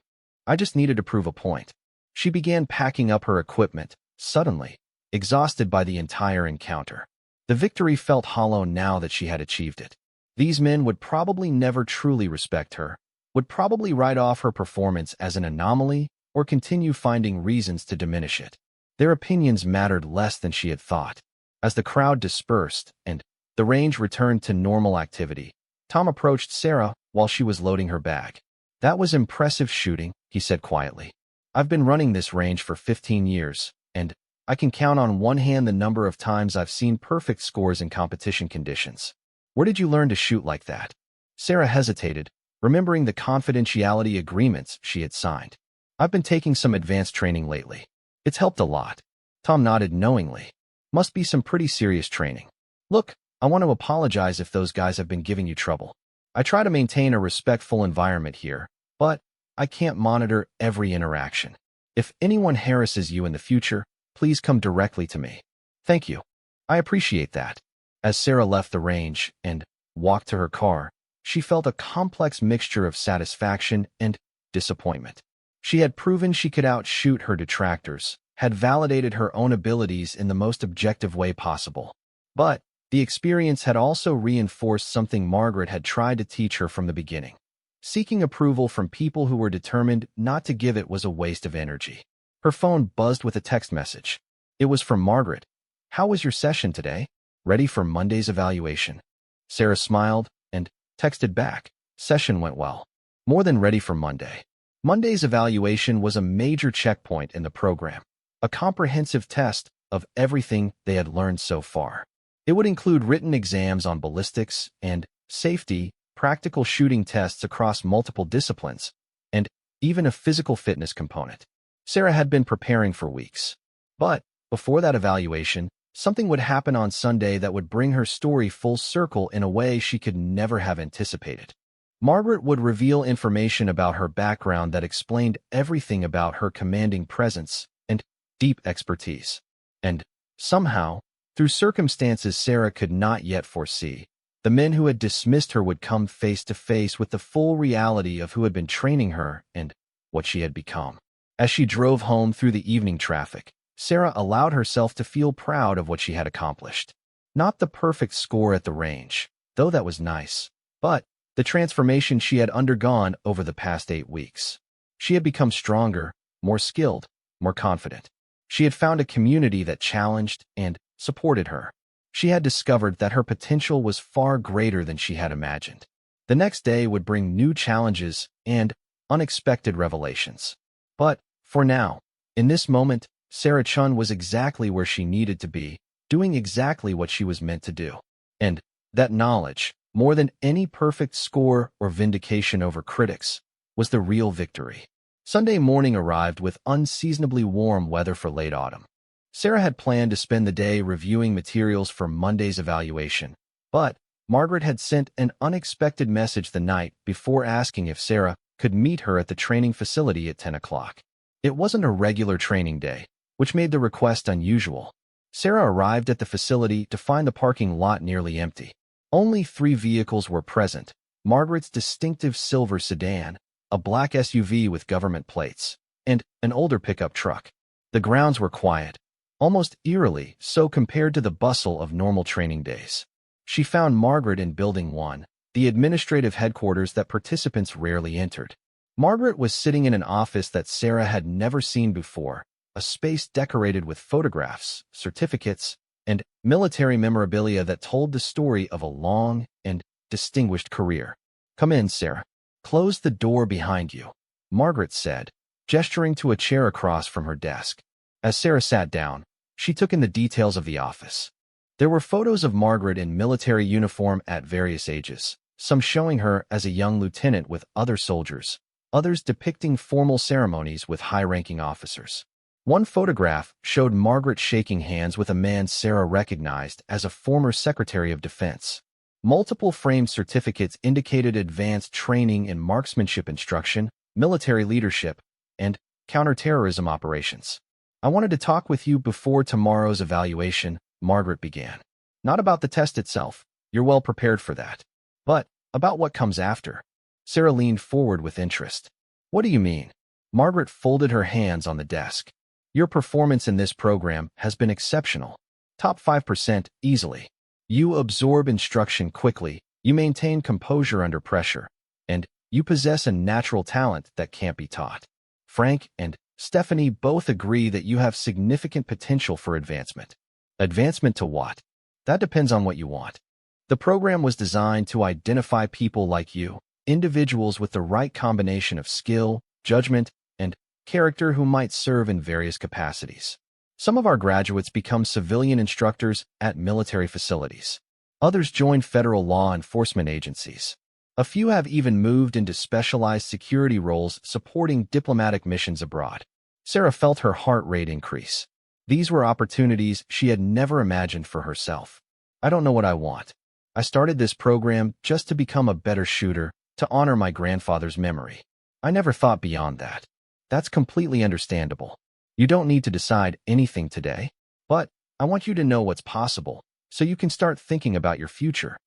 I just needed to prove a point. She began packing up her equipment, suddenly, exhausted by the entire encounter. The victory felt hollow now that she had achieved it. These men would probably never truly respect her, would probably write off her performance as an anomaly or continue finding reasons to diminish it. Their opinions mattered less than she had thought. As the crowd dispersed and the range returned to normal activity, Tom approached Sarah while she was loading her bag. That was impressive shooting, he said quietly. I've been running this range for 15 years, and I can count on one hand the number of times I've seen perfect scores in competition conditions. Where did you learn to shoot like that? Sarah hesitated, remembering the confidentiality agreements she had signed. I've been taking some advanced training lately. It's helped a lot. Tom nodded knowingly. Must be some pretty serious training. Look, I want to apologize if those guys have been giving you trouble. I try to maintain a respectful environment here, but I can't monitor every interaction. If anyone harasses you in the future, please come directly to me. Thank you. I appreciate that. As Sarah left the range and walked to her car, she felt a complex mixture of satisfaction and disappointment. She had proven she could outshoot her detractors, had validated her own abilities in the most objective way possible. But the experience had also reinforced something Margaret had tried to teach her from the beginning. Seeking approval from people who were determined not to give it was a waste of energy. Her phone buzzed with a text message. It was from Margaret. How was your session today? Ready for Monday's evaluation? Sarah smiled and texted back. Session went well. More than ready for Monday. Monday's evaluation was a major checkpoint in the program, a comprehensive test of everything they had learned so far. It would include written exams on ballistics and safety, practical shooting tests across multiple disciplines, and even a physical fitness component. Sarah had been preparing for weeks. But before that evaluation, Something would happen on Sunday that would bring her story full circle in a way she could never have anticipated. Margaret would reveal information about her background that explained everything about her commanding presence and deep expertise. And somehow, through circumstances Sarah could not yet foresee, the men who had dismissed her would come face to face with the full reality of who had been training her and what she had become. As she drove home through the evening traffic, Sarah allowed herself to feel proud of what she had accomplished. Not the perfect score at the range, though that was nice, but the transformation she had undergone over the past 8 weeks. She had become stronger, more skilled, more confident. She had found a community that challenged and supported her. She had discovered that her potential was far greater than she had imagined. The next day would bring new challenges and unexpected revelations. But, for now, in this moment, Sarah Chun was exactly where she needed to be, doing exactly what she was meant to do. And that knowledge, more than any perfect score or vindication over critics, was the real victory. Sunday morning arrived with unseasonably warm weather for late autumn. Sarah had planned to spend the day reviewing materials for Monday's evaluation, but Margaret had sent an unexpected message the night before asking if Sarah could meet her at the training facility at 10 o'clock. It wasn't a regular training day, which made the request unusual. Sarah arrived at the facility to find the parking lot nearly empty. Only 3 vehicles were present: Margaret's distinctive silver sedan, a black SUV with government plates, and an older pickup truck. The grounds were quiet, almost eerily so compared to the bustle of normal training days. She found Margaret in Building 1, the administrative headquarters that participants rarely entered. Margaret was sitting in an office that Sarah had never seen before, a space decorated with photographs, certificates, and military memorabilia that told the story of a long and distinguished career. "Come in, Sarah. Close the door behind you," Margaret said, gesturing to a chair across from her desk. As Sarah sat down, she took in the details of the office. There were photos of Margaret in military uniform at various ages, some showing her as a young lieutenant with other soldiers, others depicting formal ceremonies with high-ranking officers. One photograph showed Margaret shaking hands with a man Sarah recognized as a former Secretary of Defense. Multiple framed certificates indicated advanced training in marksmanship instruction, military leadership, and counterterrorism operations. "I wanted to talk with you before tomorrow's evaluation," Margaret began. "Not about the test itself, you're well prepared for that, but about what comes after." Sarah leaned forward with interest. "What do you mean?" Margaret folded her hands on the desk. "Your performance in this program has been exceptional. Top 5% easily. You absorb instruction quickly, you maintain composure under pressure, and you possess a natural talent that can't be taught. Frank and Stephanie both agree that you have significant potential for advancement." "Advancement to what?" "That depends on what you want. The program was designed to identify people like you, individuals with the right combination of skill, judgment, and character who might serve in various capacities. Some of our graduates become civilian instructors at military facilities. Others join federal law enforcement agencies. A few have even moved into specialized security roles supporting diplomatic missions abroad." Sarah felt her heart rate increase. These were opportunities she had never imagined for herself. "I don't know what I want. I started this program just to become a better shooter, to honor my grandfather's memory. I never thought beyond that." "That's completely understandable. You don't need to decide anything today, but I want you to know what's possible, so you can start thinking about your future."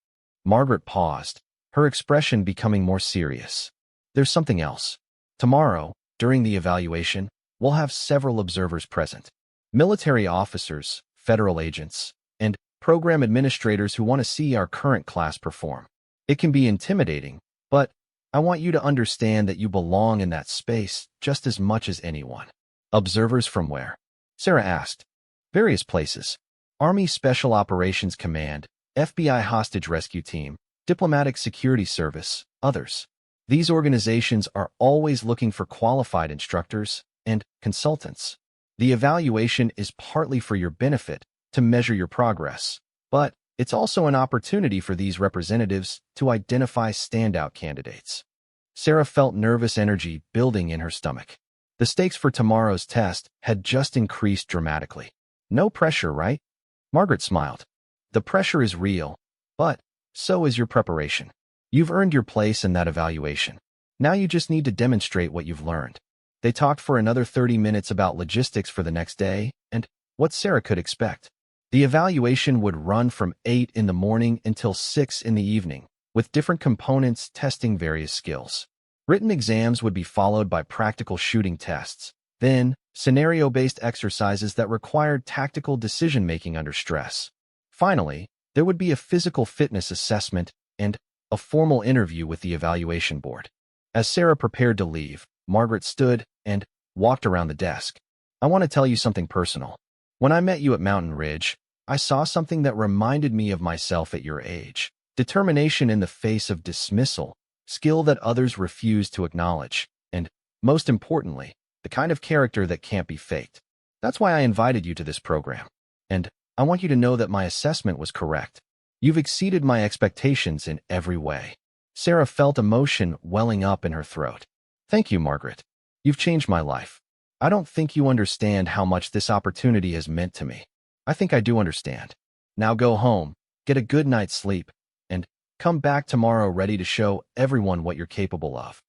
Margaret paused, her expression becoming more serious. "There's something else. Tomorrow, during the evaluation, we'll have several observers present. Military officers, federal agents, and program administrators who want to see our current class perform. It can be intimidating, but I want you to understand that you belong in that space just as much as anyone." "Observers from where?" Sarah asked. "Various places. Army Special Operations Command, FBI Hostage Rescue Team, Diplomatic Security Service, others. These organizations are always looking for qualified instructors and consultants. The evaluation is partly for your benefit, to measure your progress, but it's also an opportunity for these representatives to identify standout candidates." Sarah felt nervous energy building in her stomach. The stakes for tomorrow's test had just increased dramatically. "No pressure, right?" Margaret smiled. The pressure is real, but so is your preparation. You've earned your place in that evaluation. Now you just need to demonstrate what you've learned. They talked for another 30 minutes about logistics for the next day and what Sarah could expect. The evaluation would run from 8 in the morning until 6 in the evening, with different components testing various skills. Written exams would be followed by practical shooting tests, then scenario-based exercises that required tactical decision-making under stress. Finally, there would be a physical fitness assessment and a formal interview with the evaluation board. As Sarah prepared to leave, Margaret stood and walked around the desk. I want to tell you something personal. When I met you at Mountain Ridge, I saw something that reminded me of myself at your age. Determination in the face of dismissal, skill that others refuse to acknowledge, and, most importantly, the kind of character that can't be faked. That's why I invited you to this program. And I want you to know that my assessment was correct. You've exceeded my expectations in every way. Sarah felt emotion welling up in her throat. Thank you, Margaret. You've changed my life. I don't think you understand how much this opportunity has meant to me. I think I do understand. Now go home, get a good night's sleep, and come back tomorrow ready to show everyone what you're capable of.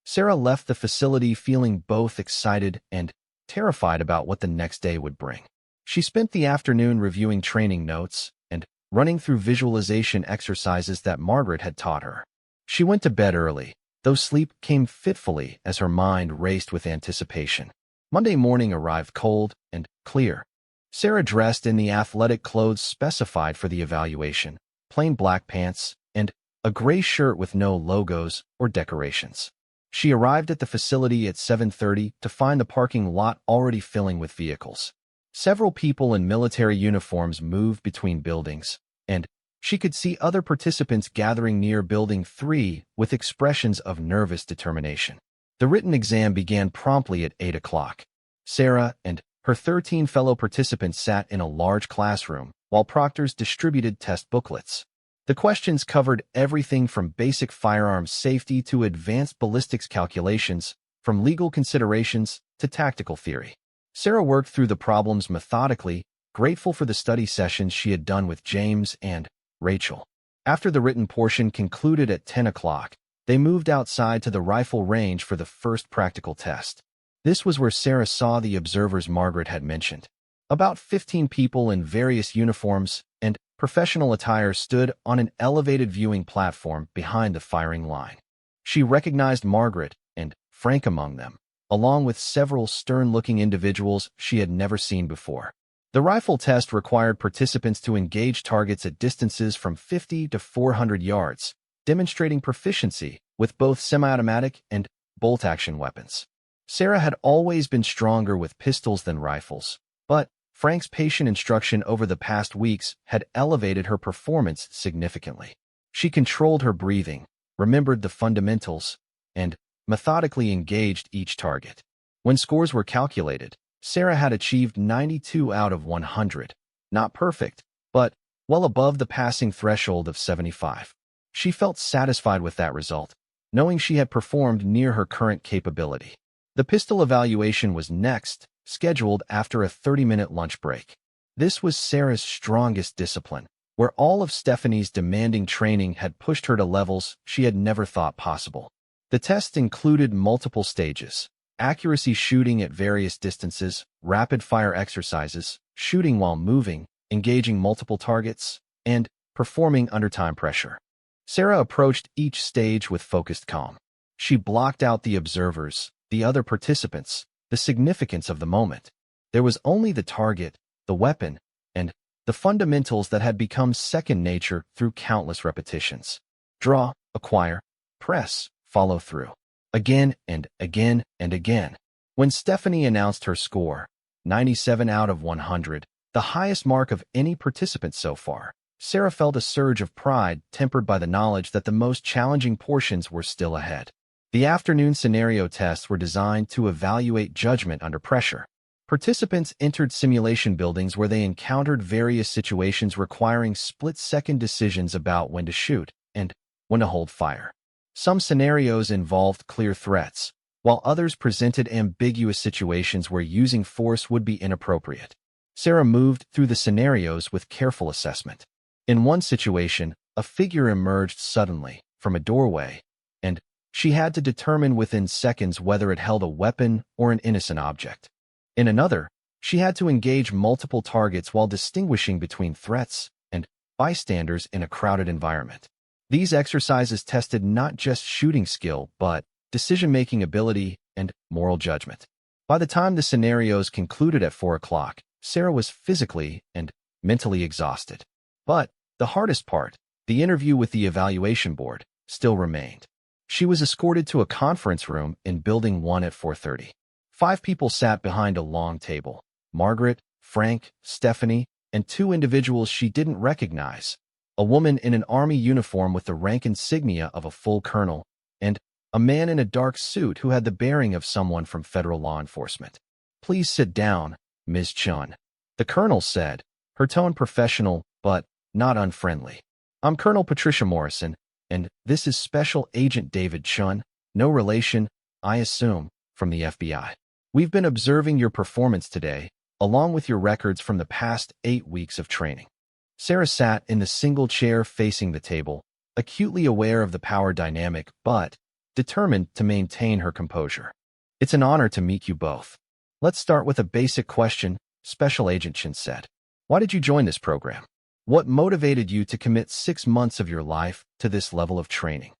Sarah left the facility feeling both excited and terrified about what the next day would bring. She spent the afternoon reviewing training notes and running through visualization exercises that Margaret had taught her. She went to bed early, though sleep came fitfully as her mind raced with anticipation. Monday morning arrived cold and clear. Sarah dressed in the athletic clothes specified for the evaluation, plain black pants, and a gray shirt with no logos or decorations. She arrived at the facility at 7:30 to find the parking lot already filling with vehicles. Several people in military uniforms moved between buildings, and she could see other participants gathering near Building 3 with expressions of nervous determination. The written exam began promptly at 8 o'clock. Sarah and her 13 fellow participants sat in a large classroom while proctors distributed test booklets. The questions covered everything from basic firearms safety to advanced ballistics calculations, from legal considerations to tactical theory. Sarah worked through the problems methodically, grateful for the study sessions she had done with James and Rachel. After the written portion concluded at 10 o'clock, they moved outside to the rifle range for the first practical test. This was where Sarah saw the observers Margaret had mentioned. About 15 people in various uniforms and professional attire stood on an elevated viewing platform behind the firing line. She recognized Margaret and Frank among them, along with several stern-looking individuals she had never seen before. The rifle test required participants to engage targets at distances from 50 to 400 yards, demonstrating proficiency with both semi-automatic and bolt-action weapons. Sarah had always been stronger with pistols than rifles, but Frank's patient instruction over the past weeks had elevated her performance significantly. She controlled her breathing, remembered the fundamentals, and methodically engaged each target. When scores were calculated, Sarah had achieved 92 out of 100. Not perfect, but well above the passing threshold of 75. She felt satisfied with that result, knowing she had performed near her current capability. The pistol evaluation was next, scheduled after a 30-minute lunch break. This was Sarah's strongest discipline, where all of Stephanie's demanding training had pushed her to levels she had never thought possible. The test included multiple stages: accuracy shooting at various distances, rapid-fire exercises, shooting while moving, engaging multiple targets, and performing under time pressure. Sarah approached each stage with focused calm. She blocked out the observers, the other participants, the significance of the moment. There was only the target, the weapon, and the fundamentals that had become second nature through countless repetitions. Draw, acquire, press, follow through. Again and again and again. When Stephanie announced her score, 97 out of 100, the highest mark of any participant so far, Sarah felt a surge of pride tempered by the knowledge that the most challenging portions were still ahead. The afternoon scenario tests were designed to evaluate judgment under pressure. Participants entered simulation buildings where they encountered various situations requiring split-second decisions about when to shoot and when to hold fire. Some scenarios involved clear threats, while others presented ambiguous situations where using force would be inappropriate. Sarah moved through the scenarios with careful assessment. In one situation, a figure emerged suddenly from a doorway, and she had to determine within seconds whether it held a weapon or an innocent object. In another, she had to engage multiple targets while distinguishing between threats and bystanders in a crowded environment. These exercises tested not just shooting skill, but decision-making ability and moral judgment. By the time the scenarios concluded at 4 o'clock, Sarah was physically and mentally exhausted. But the hardest part, the interview with the evaluation board, still remained. She was escorted to a conference room in Building 1 at 4:30. 5 people sat behind a long table: Margaret, Frank, Stephanie, and 2 individuals she didn't recognize: a woman in an army uniform with the rank insignia of a full colonel, and a man in a dark suit who had the bearing of someone from federal law enforcement. "Please sit down, Ms. Chun," the colonel said, her tone professional but not unfriendly. "I'm Colonel Patricia Morrison, and this is Special Agent David Chun, no relation, I assume, from the FBI. We've been observing your performance today, along with your records from the past 8 weeks of training." Sarah sat in the single chair facing the table, acutely aware of the power dynamic, but determined to maintain her composure. "It's an honor to meet you both. Let's start with a basic question," Special Agent Chin said. "Why did you join this program? What motivated you to commit 6 months of your life to this level of training?"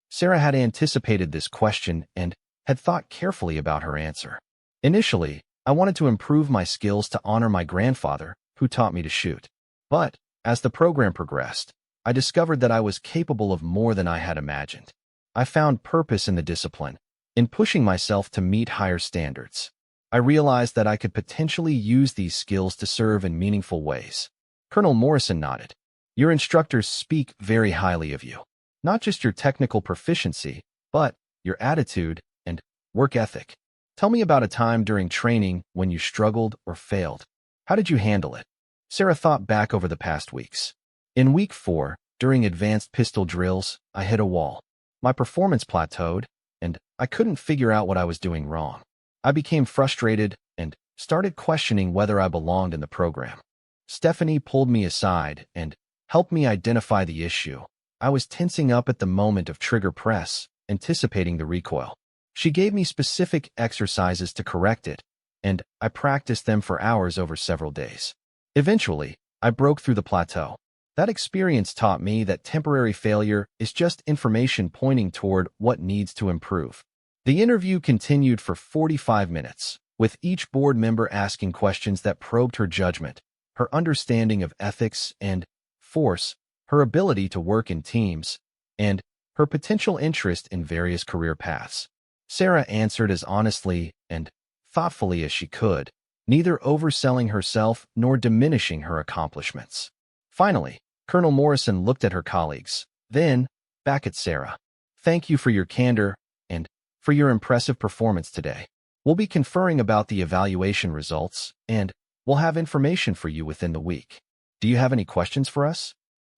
Sarah had anticipated this question and had thought carefully about her answer. "Initially, I wanted to improve my skills to honor my grandfather, who taught me to shoot. But as the program progressed, I discovered that I was capable of more than I had imagined. I found purpose in the discipline, in pushing myself to meet higher standards. I realized that I could potentially use these skills to serve in meaningful ways." Colonel Morrison nodded. "Your instructors speak very highly of you. Not just your technical proficiency, but your attitude and work ethic. Tell me about a time during training when you struggled or failed. How did you handle it?" Sarah thought back over the past weeks. In week 4, during advanced pistol drills, I hit a wall. My performance plateaued, and I couldn't figure out what I was doing wrong. I became frustrated and started questioning whether I belonged in the program. Stephanie pulled me aside and helped me identify the issue. I was tensing up at the moment of trigger press, anticipating the recoil. She gave me specific exercises to correct it, and I practiced them for hours over several days. Eventually, I broke through the plateau. That experience taught me that temporary failure is just information pointing toward what needs to improve. The interview continued for 45 minutes, with each board member asking questions that probed her judgment, her understanding of ethics and force, her ability to work in teams, and her potential interest in various career paths. Sarah answered as honestly and thoughtfully as she could, neither overselling herself nor diminishing her accomplishments. Finally, Colonel Morrison looked at her colleagues, then back at Sarah. "Thank you for your candor and for your impressive performance today. We'll be conferring about the evaluation results, and we'll have information for you within the week. Do you have any questions for us?"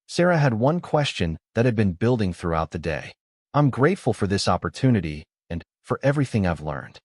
Sarah had one question that had been building throughout the day. "I'm grateful for this opportunity and for everything I've learned.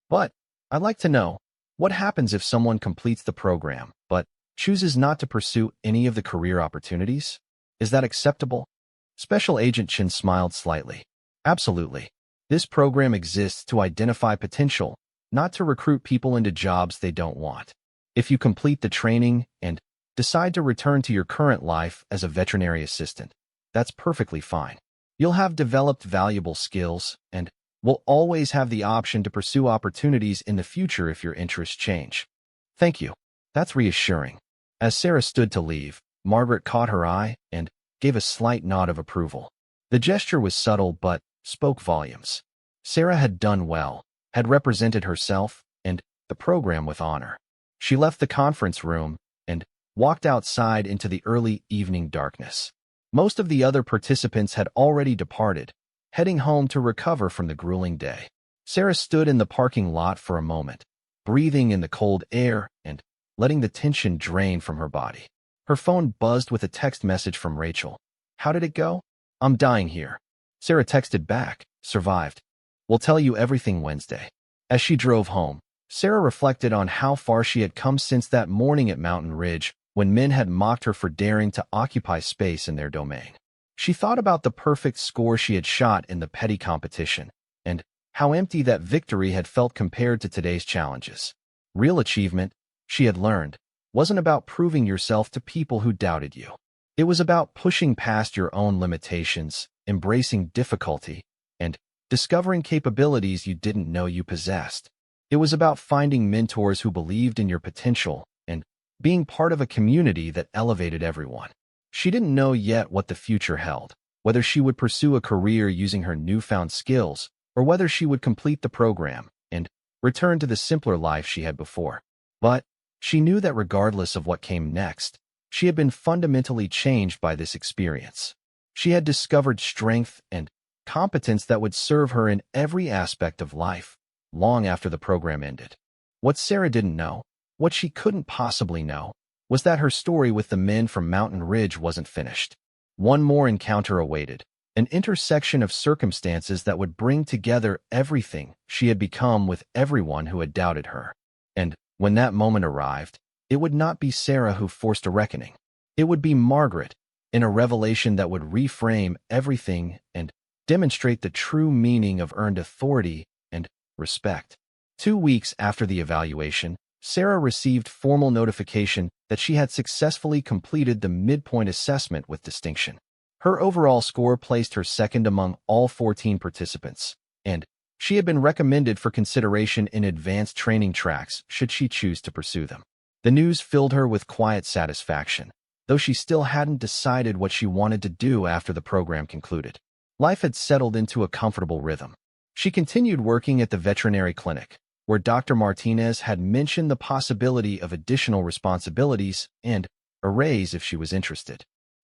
But I'd like to know, what happens if someone completes the program but chooses not to pursue any of the career opportunities? Is that acceptable?" Special Agent Chin smiled slightly. "Absolutely. This program exists to identify potential, not to recruit people into jobs they don't want. If you complete the training and decide to return to your current life as a veterinary assistant, that's perfectly fine. You'll have developed valuable skills and will always have the option to pursue opportunities in the future if your interests change." "Thank you. That's reassuring." As Sarah stood to leave, Margaret caught her eye and gave a slight nod of approval. The gesture was subtle but spoke volumes. Sarah had done well, had represented herself and the program with honor. She left the conference room and walked outside into the early evening darkness. Most of the other participants had already departed, heading home to recover from the grueling day. Sarah stood in the parking lot for a moment, breathing in the cold air and letting the tension drain from her body. Her phone buzzed with a text message from Rachel. "How did it go?" "I'm dying here." Sarah texted back, "Survived. We'll tell you everything Wednesday." As she drove home, Sarah reflected on how far she had come since that morning at Mountain Ridge, when men had mocked her for daring to occupy space in their domain. She thought about the perfect score she had shot in the petty competition, and how empty that victory had felt compared to today's challenges. Real achievement, she had learned, wasn't about proving yourself to people who doubted you. It was about pushing past your own limitations, embracing difficulty, and discovering capabilities you didn't know you possessed. It was about finding mentors who believed in your potential and being part of a community that elevated everyone. She didn't know yet what the future held, whether she would pursue a career using her newfound skills or whether she would complete the program and return to the simpler life she had before. But she knew that regardless of what came next, she had been fundamentally changed by this experience. She had discovered strength and competence that would serve her in every aspect of life, long after the program ended. What Sarah didn't know, what she couldn't possibly know, was that her story with the men from Mountain Ridge wasn't finished. One more encounter awaited, an intersection of circumstances that would bring together everything she had become with everyone who had doubted her. And when that moment arrived, it would not be Sarah who forced a reckoning. It would be Margaret, in a revelation that would reframe everything and demonstrate the true meaning of earned authority and respect. 2 weeks after the evaluation, Sarah received formal notification that she had successfully completed the midpoint assessment with distinction. Her overall score placed her second among all 14 participants, and she had been recommended for consideration in advanced training tracks should she choose to pursue them. The news filled her with quiet satisfaction, though she still hadn't decided what she wanted to do after the program concluded. Life had settled into a comfortable rhythm. She continued working at the veterinary clinic, where Dr. Martinez had mentioned the possibility of additional responsibilities and a raise if she was interested.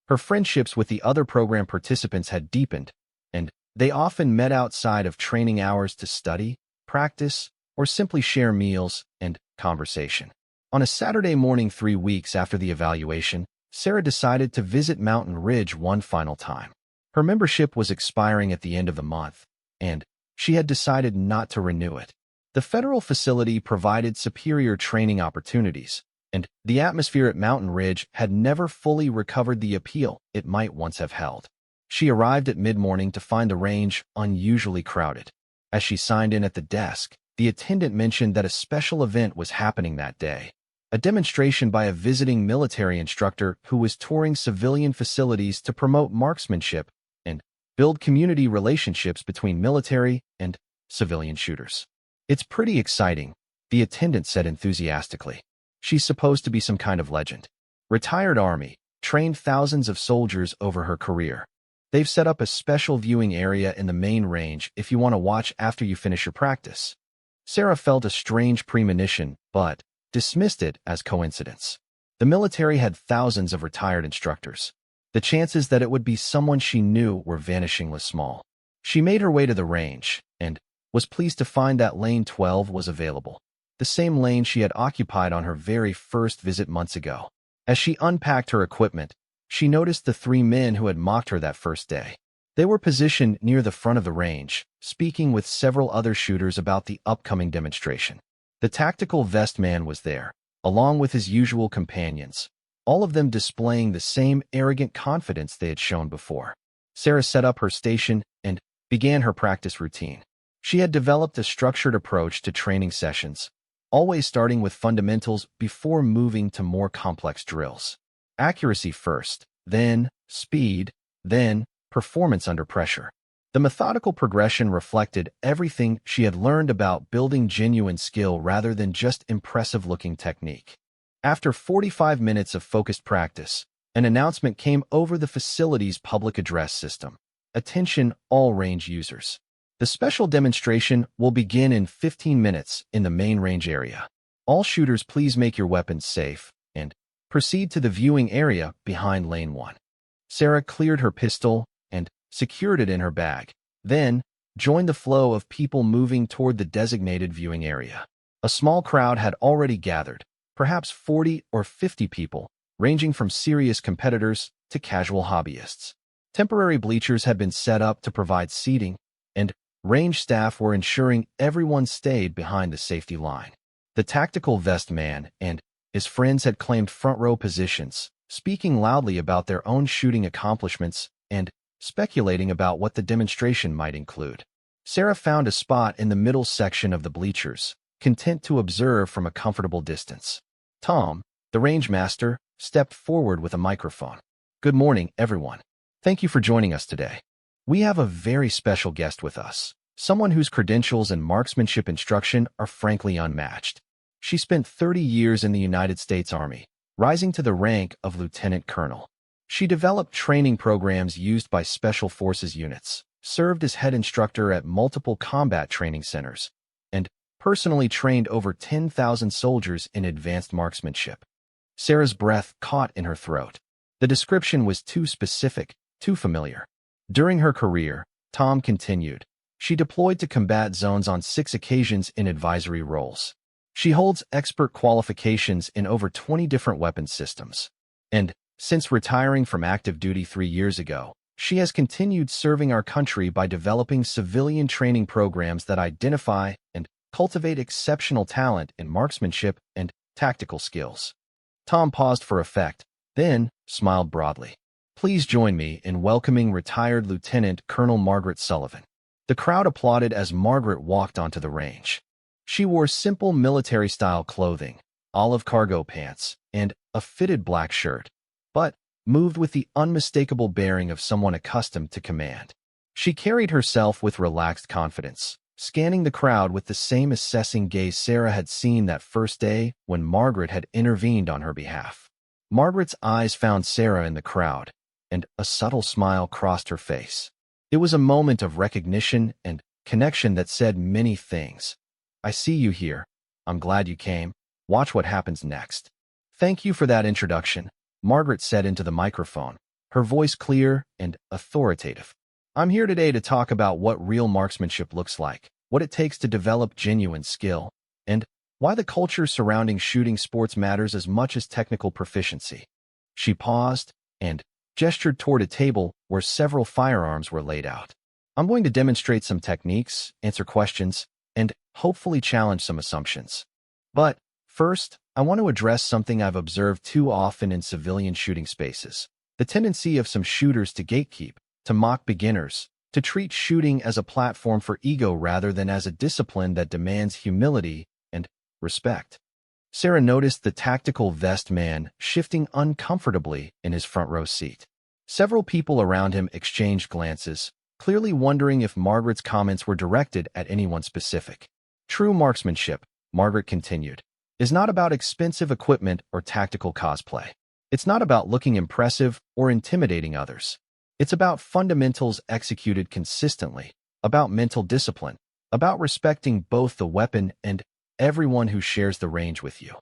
Her friendships with the other program participants had deepened, and they often met outside of training hours to study, practice, or simply share meals and conversation. On a Saturday morning 3 weeks after the evaluation, Sarah decided to visit Mountain Ridge one final time. Her membership was expiring at the end of the month, and she had decided not to renew it. The federal facility provided superior training opportunities, and the atmosphere at Mountain Ridge had never fully recovered the appeal it might once have held. She arrived at mid-morning to find the range unusually crowded. As she signed in at the desk, the attendant mentioned that a special event was happening that day, a demonstration by a visiting military instructor who was touring civilian facilities to promote marksmanship and build community relationships between military and civilian shooters. "It's pretty exciting," the attendant said enthusiastically. "She's supposed to be some kind of legend. Retired Army, trained thousands of soldiers over her career. They've set up a special viewing area in the main range if you want to watch after you finish your practice." Sarah felt a strange premonition, but dismissed it as coincidence. The military had thousands of retired instructors. The chances that it would be someone she knew were vanishingly small. She made her way to the range, and was pleased to find that Lane 12 was available, the same lane she had occupied on her very first visit months ago. As she unpacked her equipment, she noticed the 3 men who had mocked her that first day. They were positioned near the front of the range, speaking with several other shooters about the upcoming demonstration. The tactical vest man was there, along with his usual companions, all of them displaying the same arrogant confidence they had shown before. Sarah set up her station and began her practice routine. She had developed a structured approach to training sessions, always starting with fundamentals before moving to more complex drills. Accuracy first, then speed, then performance under pressure. The methodical progression reflected everything she had learned about building genuine skill rather than just impressive-looking technique. After 45 minutes of focused practice, an announcement came over the facility's public address system. "Attention, all range users. The special demonstration will begin in 15 minutes in the main range area. All shooters, please make your weapons safe and proceed to the viewing area behind lane 1. Sarah cleared her pistol and secured it in her bag, then joined the flow of people moving toward the designated viewing area. A small crowd had already gathered, perhaps 40 or 50 people, ranging from serious competitors to casual hobbyists. Temporary bleachers had been set up to provide seating, and range staff were ensuring everyone stayed behind the safety line. The tactical vest man and his friends had claimed front-row positions, speaking loudly about their own shooting accomplishments and speculating about what the demonstration might include. Sarah found a spot in the middle section of the bleachers, content to observe from a comfortable distance. Tom, the range master, stepped forward with a microphone. "Good morning, everyone. Thank you for joining us today. We have a very special guest with us, someone whose credentials and marksmanship instruction are frankly unmatched. She spent 30 years in the United States Army, rising to the rank of lieutenant colonel. She developed training programs used by Special Forces units, served as head instructor at multiple combat training centers, and personally trained over 10,000 soldiers in advanced marksmanship." Sarah's breath caught in her throat. The description was too specific, too familiar. During her career, Tom continued, she deployed to combat zones on 6 occasions in advisory roles. She holds expert qualifications in over 20 different weapons systems. And, since retiring from active duty 3 years ago, she has continued serving our country by developing civilian training programs that identify and cultivate exceptional talent in marksmanship and tactical skills. Tom paused for effect, then smiled broadly. "Please join me in welcoming retired Lieutenant Colonel Margaret Sullivan." The crowd applauded as Margaret walked onto the range. She wore simple military-style clothing, olive cargo pants, and a fitted black shirt, but moved with the unmistakable bearing of someone accustomed to command. She carried herself with relaxed confidence, scanning the crowd with the same assessing gaze Sarah had seen that first day when Margaret had intervened on her behalf. Margaret's eyes found Sarah in the crowd, and a subtle smile crossed her face. It was a moment of recognition and connection that said many things. "I see you here. I'm glad you came. Watch what happens next." "Thank you for that introduction," Margaret said into the microphone, her voice clear and authoritative. "I'm here today to talk about what real marksmanship looks like, what it takes to develop genuine skill, and why the culture surrounding shooting sports matters as much as technical proficiency." She paused and gestured toward a table where several firearms were laid out. "I'm going to demonstrate some techniques, answer questions, and hopefully challenge some assumptions. But first, I want to address something I've observed too often in civilian shooting spaces: the tendency of some shooters to gatekeep, to mock beginners, to treat shooting as a platform for ego rather than as a discipline that demands humility and respect." Sarah noticed the tactical vest man shifting uncomfortably in his front row seat. Several people around him exchanged glances, clearly wondering if Margaret's comments were directed at anyone specific. "True marksmanship," Margaret continued, "is not about expensive equipment or tactical cosplay. It's not about looking impressive or intimidating others. It's about fundamentals executed consistently, about mental discipline, about respecting both the weapon and everyone who shares the range with you."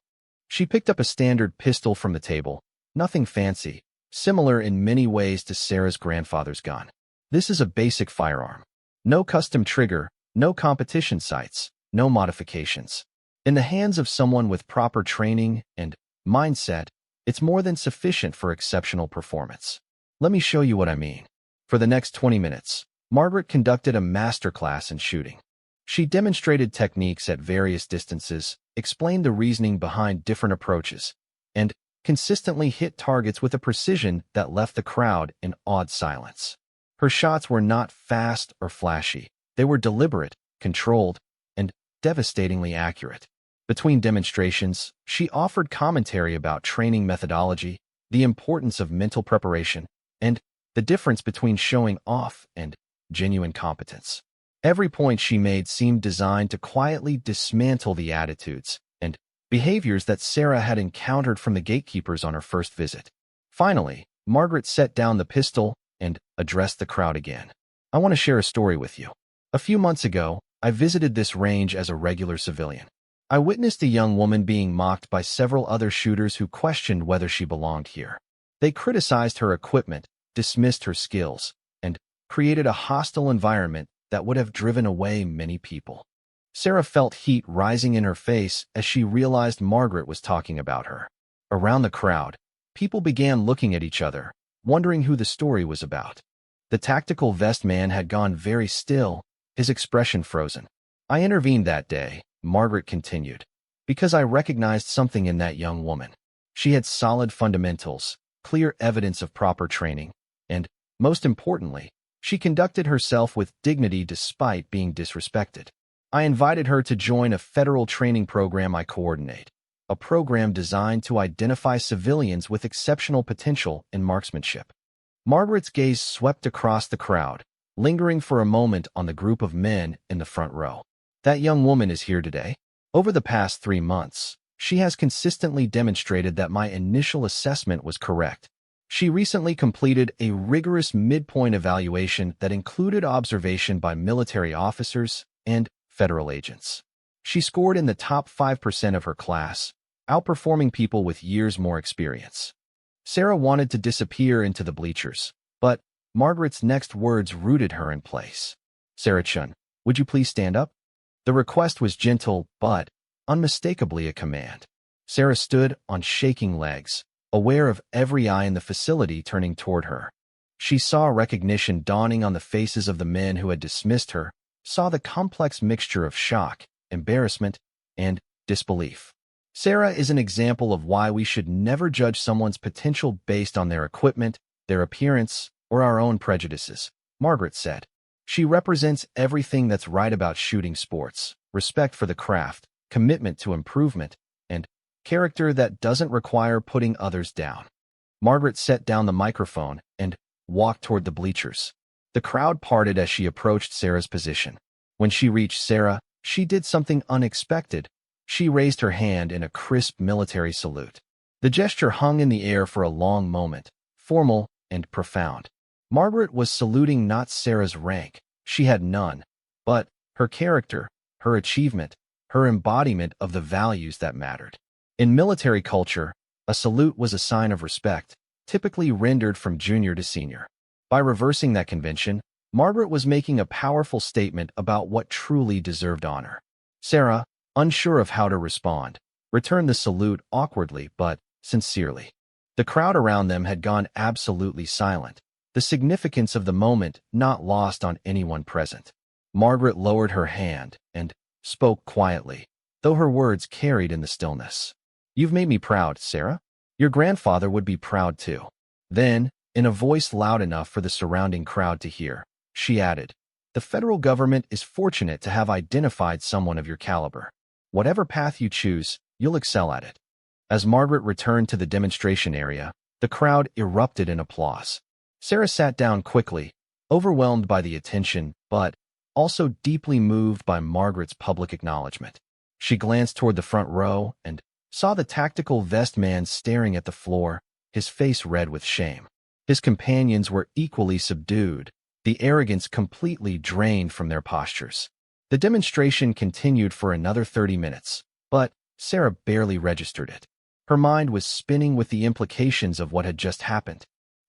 She picked up a standard pistol from the table, nothing fancy, similar in many ways to Sarah's grandfather's gun. "This is a basic firearm. No custom trigger, no competition sights, no modifications. In the hands of someone with proper training and mindset, it's more than sufficient for exceptional performance. Let me show you what I mean." For the next 20 minutes, Margaret conducted a masterclass in shooting. She demonstrated techniques at various distances, explained the reasoning behind different approaches, and consistently hit targets with a precision that left the crowd in awed silence. Her shots were not fast or flashy. They were deliberate, controlled, and devastatingly accurate. Between demonstrations, she offered commentary about training methodology, the importance of mental preparation, and the difference between showing off and genuine competence. Every point she made seemed designed to quietly dismantle the attitudes and behaviors that Sarah had encountered from the gatekeepers on her first visit. Finally, Margaret set down the pistol and addressed the crowd again. "I want to share a story with you. A few months ago, I visited this range as a regular civilian. I witnessed a young woman being mocked by several other shooters who questioned whether she belonged here. They criticized her equipment, dismissed her skills, and created a hostile environment that would have driven away many people." Sarah felt heat rising in her face as she realized Margaret was talking about her. Around the crowd, people began looking at each other, wondering who the story was about. The tactical vest man had gone very still, his expression frozen. "I intervened that day," Margaret continued, Because I recognized something in that young woman. She had solid fundamentals, clear evidence of proper training, and, most importantly, she conducted herself with dignity despite being disrespected. I invited her to join a federal training program I coordinate, a program designed to identify civilians with exceptional potential in marksmanship. Margaret's gaze swept across the crowd, lingering for a moment on the group of men in the front row. That young woman is here today. Over the past 3 months, she has consistently demonstrated that my initial assessment was correct. She recently completed a rigorous midpoint evaluation that included observation by military officers and federal agents. She scored in the top 5% of her class, outperforming people with years more experience. Sarah wanted to disappear into the bleachers, but Margaret's next words rooted her in place. "Sarah Chun, would you please stand up?" The request was gentle, but unmistakably a command. Sarah stood on shaking legs, aware of every eye in the facility turning toward her. She saw recognition dawning on the faces of the men who had dismissed her, saw the complex mixture of shock, embarrassment, and disbelief. Sarah is an example of why we should never judge someone's potential based on their equipment, their appearance, or our own prejudices, Margaret said. She represents everything that's right about shooting sports: respect for the craft, commitment to improvement, and character that doesn't require putting others down. Margaret set down the microphone and walked toward the bleachers. The crowd parted as she approached Sarah's position. When she reached Sarah, she did something unexpected. She raised her hand in a crisp military salute. The gesture hung in the air for a long moment, formal and profound. Margaret was saluting not Sarah's rank, she had none, but her character, her achievement, her embodiment of the values that mattered. In military culture, a salute was a sign of respect, typically rendered from junior to senior. By reversing that convention, Margaret was making a powerful statement about what truly deserved honor. Sarah, unsure of how to respond, returned the salute awkwardly but sincerely. The crowd around them had gone absolutely silent, the significance of the moment not lost on anyone present. Margaret lowered her hand and spoke quietly, though her words carried in the stillness. "You've made me proud, Sarah. Your grandfather would be proud too." Then, in a voice loud enough for the surrounding crowd to hear, she added, "The federal government is fortunate to have identified someone of your caliber. Whatever path you choose, you'll excel at it." As Margaret returned to the demonstration area, the crowd erupted in applause. Sarah sat down quickly, overwhelmed by the attention, but also deeply moved by Margaret's public acknowledgement. She glanced toward the front row and saw the tactical vest man staring at the floor, his face red with shame. His companions were equally subdued, the arrogance completely drained from their postures. The demonstration continued for another 30 minutes, but Sarah barely registered it. Her mind was spinning with the implications of what had just happened.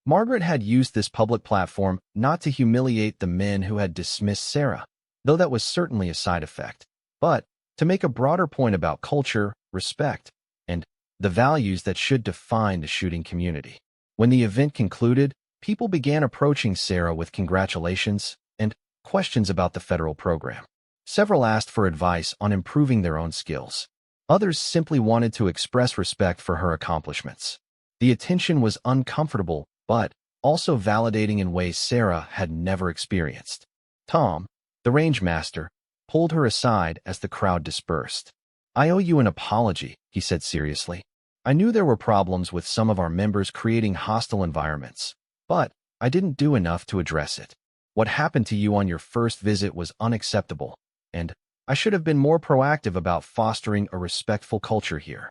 Margaret had used this public platform not to humiliate the men who had dismissed Sarah, though that was certainly a side effect, but to make a broader point about culture, respect, and the values that should define the shooting community. When the event concluded, people began approaching Sarah with congratulations and questions about the federal program. Several asked for advice on improving their own skills. Others simply wanted to express respect for her accomplishments. The attention was uncomfortable, but also validating in ways Sarah had never experienced. Tom, the range master, pulled her aside as the crowd dispersed. "I owe you an apology," he said seriously. "I knew there were problems with some of our members creating hostile environments, but I didn't do enough to address it. What happened to you on your first visit was unacceptable, and I should have been more proactive about fostering a respectful culture here."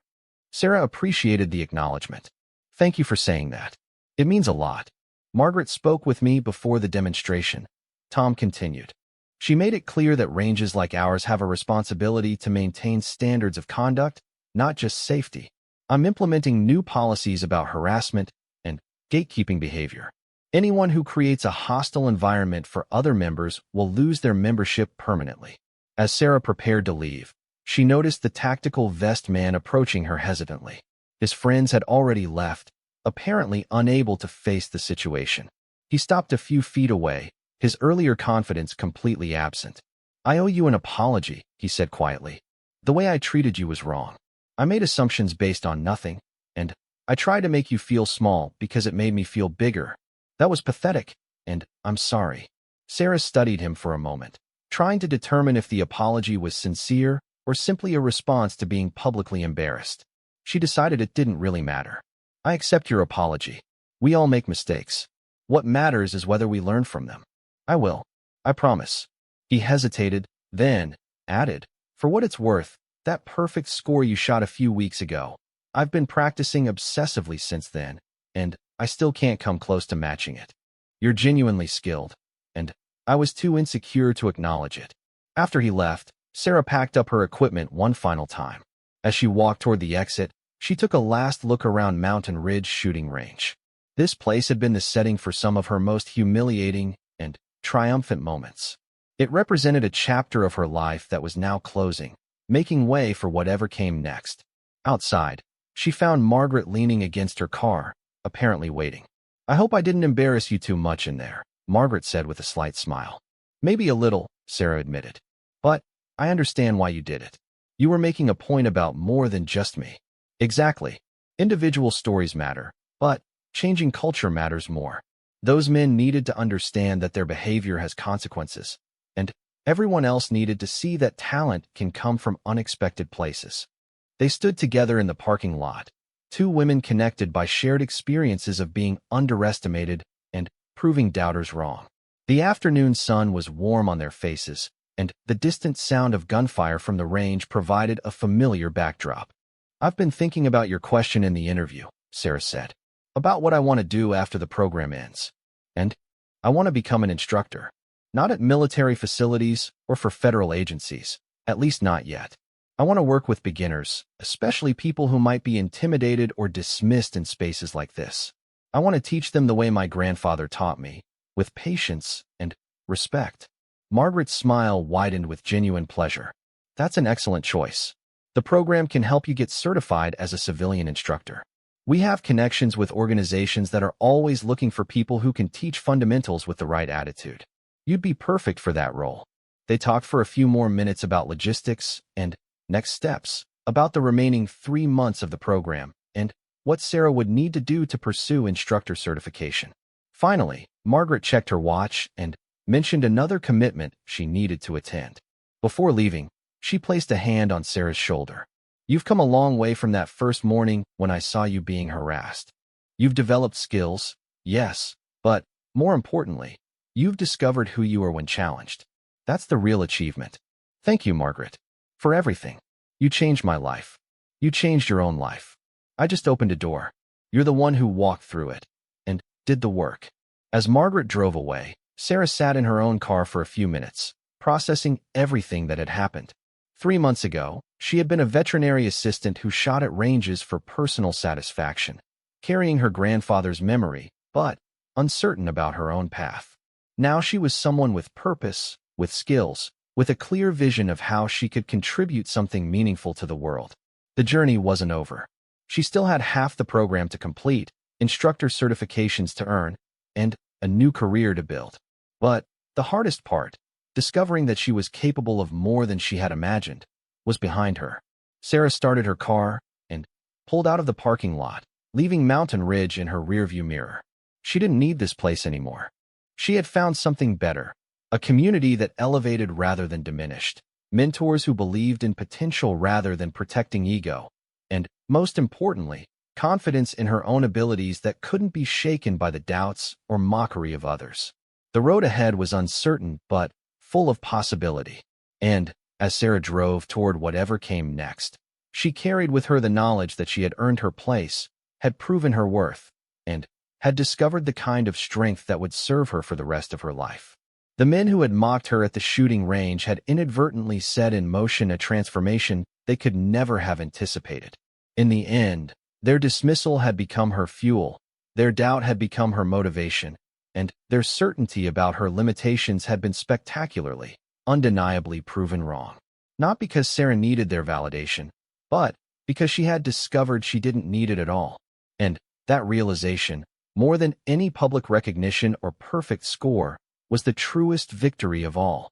Sarah appreciated the acknowledgement. "Thank you for saying that. It means a lot." Margaret spoke with me before the demonstration. Tom continued. "She made it clear that ranges like ours have a responsibility to maintain standards of conduct, not just safety. I'm implementing new policies about harassment and gatekeeping behavior. Anyone who creates a hostile environment for other members will lose their membership permanently." As Sarah prepared to leave, she noticed the tactical vest man approaching her hesitantly. His friends had already left, apparently unable to face the situation. He stopped a few feet away, his earlier confidence completely absent. "I owe you an apology," he said quietly. The way I treated you was wrong. I made assumptions based on nothing, and I tried to make you feel small because it made me feel bigger. That was pathetic, and I'm sorry." Sarah studied him for a moment, trying to determine if the apology was sincere or simply a response to being publicly embarrassed. She decided it didn't really matter. "I accept your apology. We all make mistakes. What matters is whether we learn from them." "I will. I promise." He hesitated, then added, "For what it's worth, that perfect score you shot a few weeks ago, I've been practicing obsessively since then, and I still can't come close to matching it. You're genuinely skilled, and I was too insecure to acknowledge it." After he left, Sarah packed up her equipment one final time. As she walked toward the exit, she took a last look around Mountain Ridge shooting range. This place had been the setting for some of her most humiliating and triumphant moments. It represented a chapter of her life that was now closing, making way for whatever came next. Outside, she found Margaret leaning against her car, apparently waiting. "I hope I didn't embarrass you too much in there," Margaret said with a slight smile. "Maybe a little," Sarah admitted. "But I understand why you did it. You were making a point about more than just me." "Exactly. Individual stories matter, but changing culture matters more. Those men needed to understand that their behavior has consequences, and everyone else needed to see that talent can come from unexpected places." They stood together in the parking lot, two women connected by shared experiences of being underestimated and proving doubters wrong. The afternoon sun was warm on their faces, and the distant sound of gunfire from the range provided a familiar backdrop. "I've been thinking about your question in the interview," Sarah said, "about what I want to do after the program ends. And I want to become an instructor. Not at military facilities or for federal agencies, at least not yet. I want to work with beginners, especially people who might be intimidated or dismissed in spaces like this. I want to teach them the way my grandfather taught me, with patience and respect." Margaret's smile widened with genuine pleasure. "That's an excellent choice. The program can help you get certified as a civilian instructor. We have connections with organizations that are always looking for people who can teach fundamentals with the right attitude. You'd be perfect for that role." They talked for a few more minutes about logistics and next steps, about the remaining 3 months of the program, and what Sarah would need to do to pursue instructor certification. Finally, Margaret checked her watch and mentioned another commitment she needed to attend. Before leaving, she placed a hand on Sarah's shoulder. "You've come a long way from that first morning when I saw you being harassed. You've developed skills, yes, but more importantly, you've discovered who you are when challenged. That's the real achievement. Thank you, Margaret, for everything. You changed my life. You changed your own life. I just opened a door. You're the one who walked through it and did the work." As Margaret drove away, Sarah sat in her own car for a few minutes, processing everything that had happened. 3 months ago, she had been a veterinary assistant who shot at ranges for personal satisfaction, carrying her grandfather's memory, but uncertain about her own path. Now she was someone with purpose, with skills, with a clear vision of how she could contribute something meaningful to the world. The journey wasn't over. She still had half the program to complete, instructor certifications to earn, and a new career to build. But the hardest part, discovering that she was capable of more than she had imagined, was behind her. Sarah started her car and pulled out of the parking lot, leaving Mountain Ridge in her rearview mirror. She didn't need this place anymore. She had found something better, a community that elevated rather than diminished, mentors who believed in potential rather than protecting ego, and, most importantly, confidence in her own abilities that couldn't be shaken by the doubts or mockery of others. The road ahead was uncertain but full of possibility, and, as Sarah drove toward whatever came next, she carried with her the knowledge that she had earned her place, had proven her worth, and had discovered the kind of strength that would serve her for the rest of her life. The men who had mocked her at the shooting range had inadvertently set in motion a transformation they could never have anticipated. In the end, their dismissal had become her fuel, their doubt had become her motivation, and their certainty about her limitations had been spectacularly, undeniably proven wrong. Not because Sarah needed their validation, but because she had discovered she didn't need it at all. And that realization, more than any public recognition or perfect score, was the truest victory of all.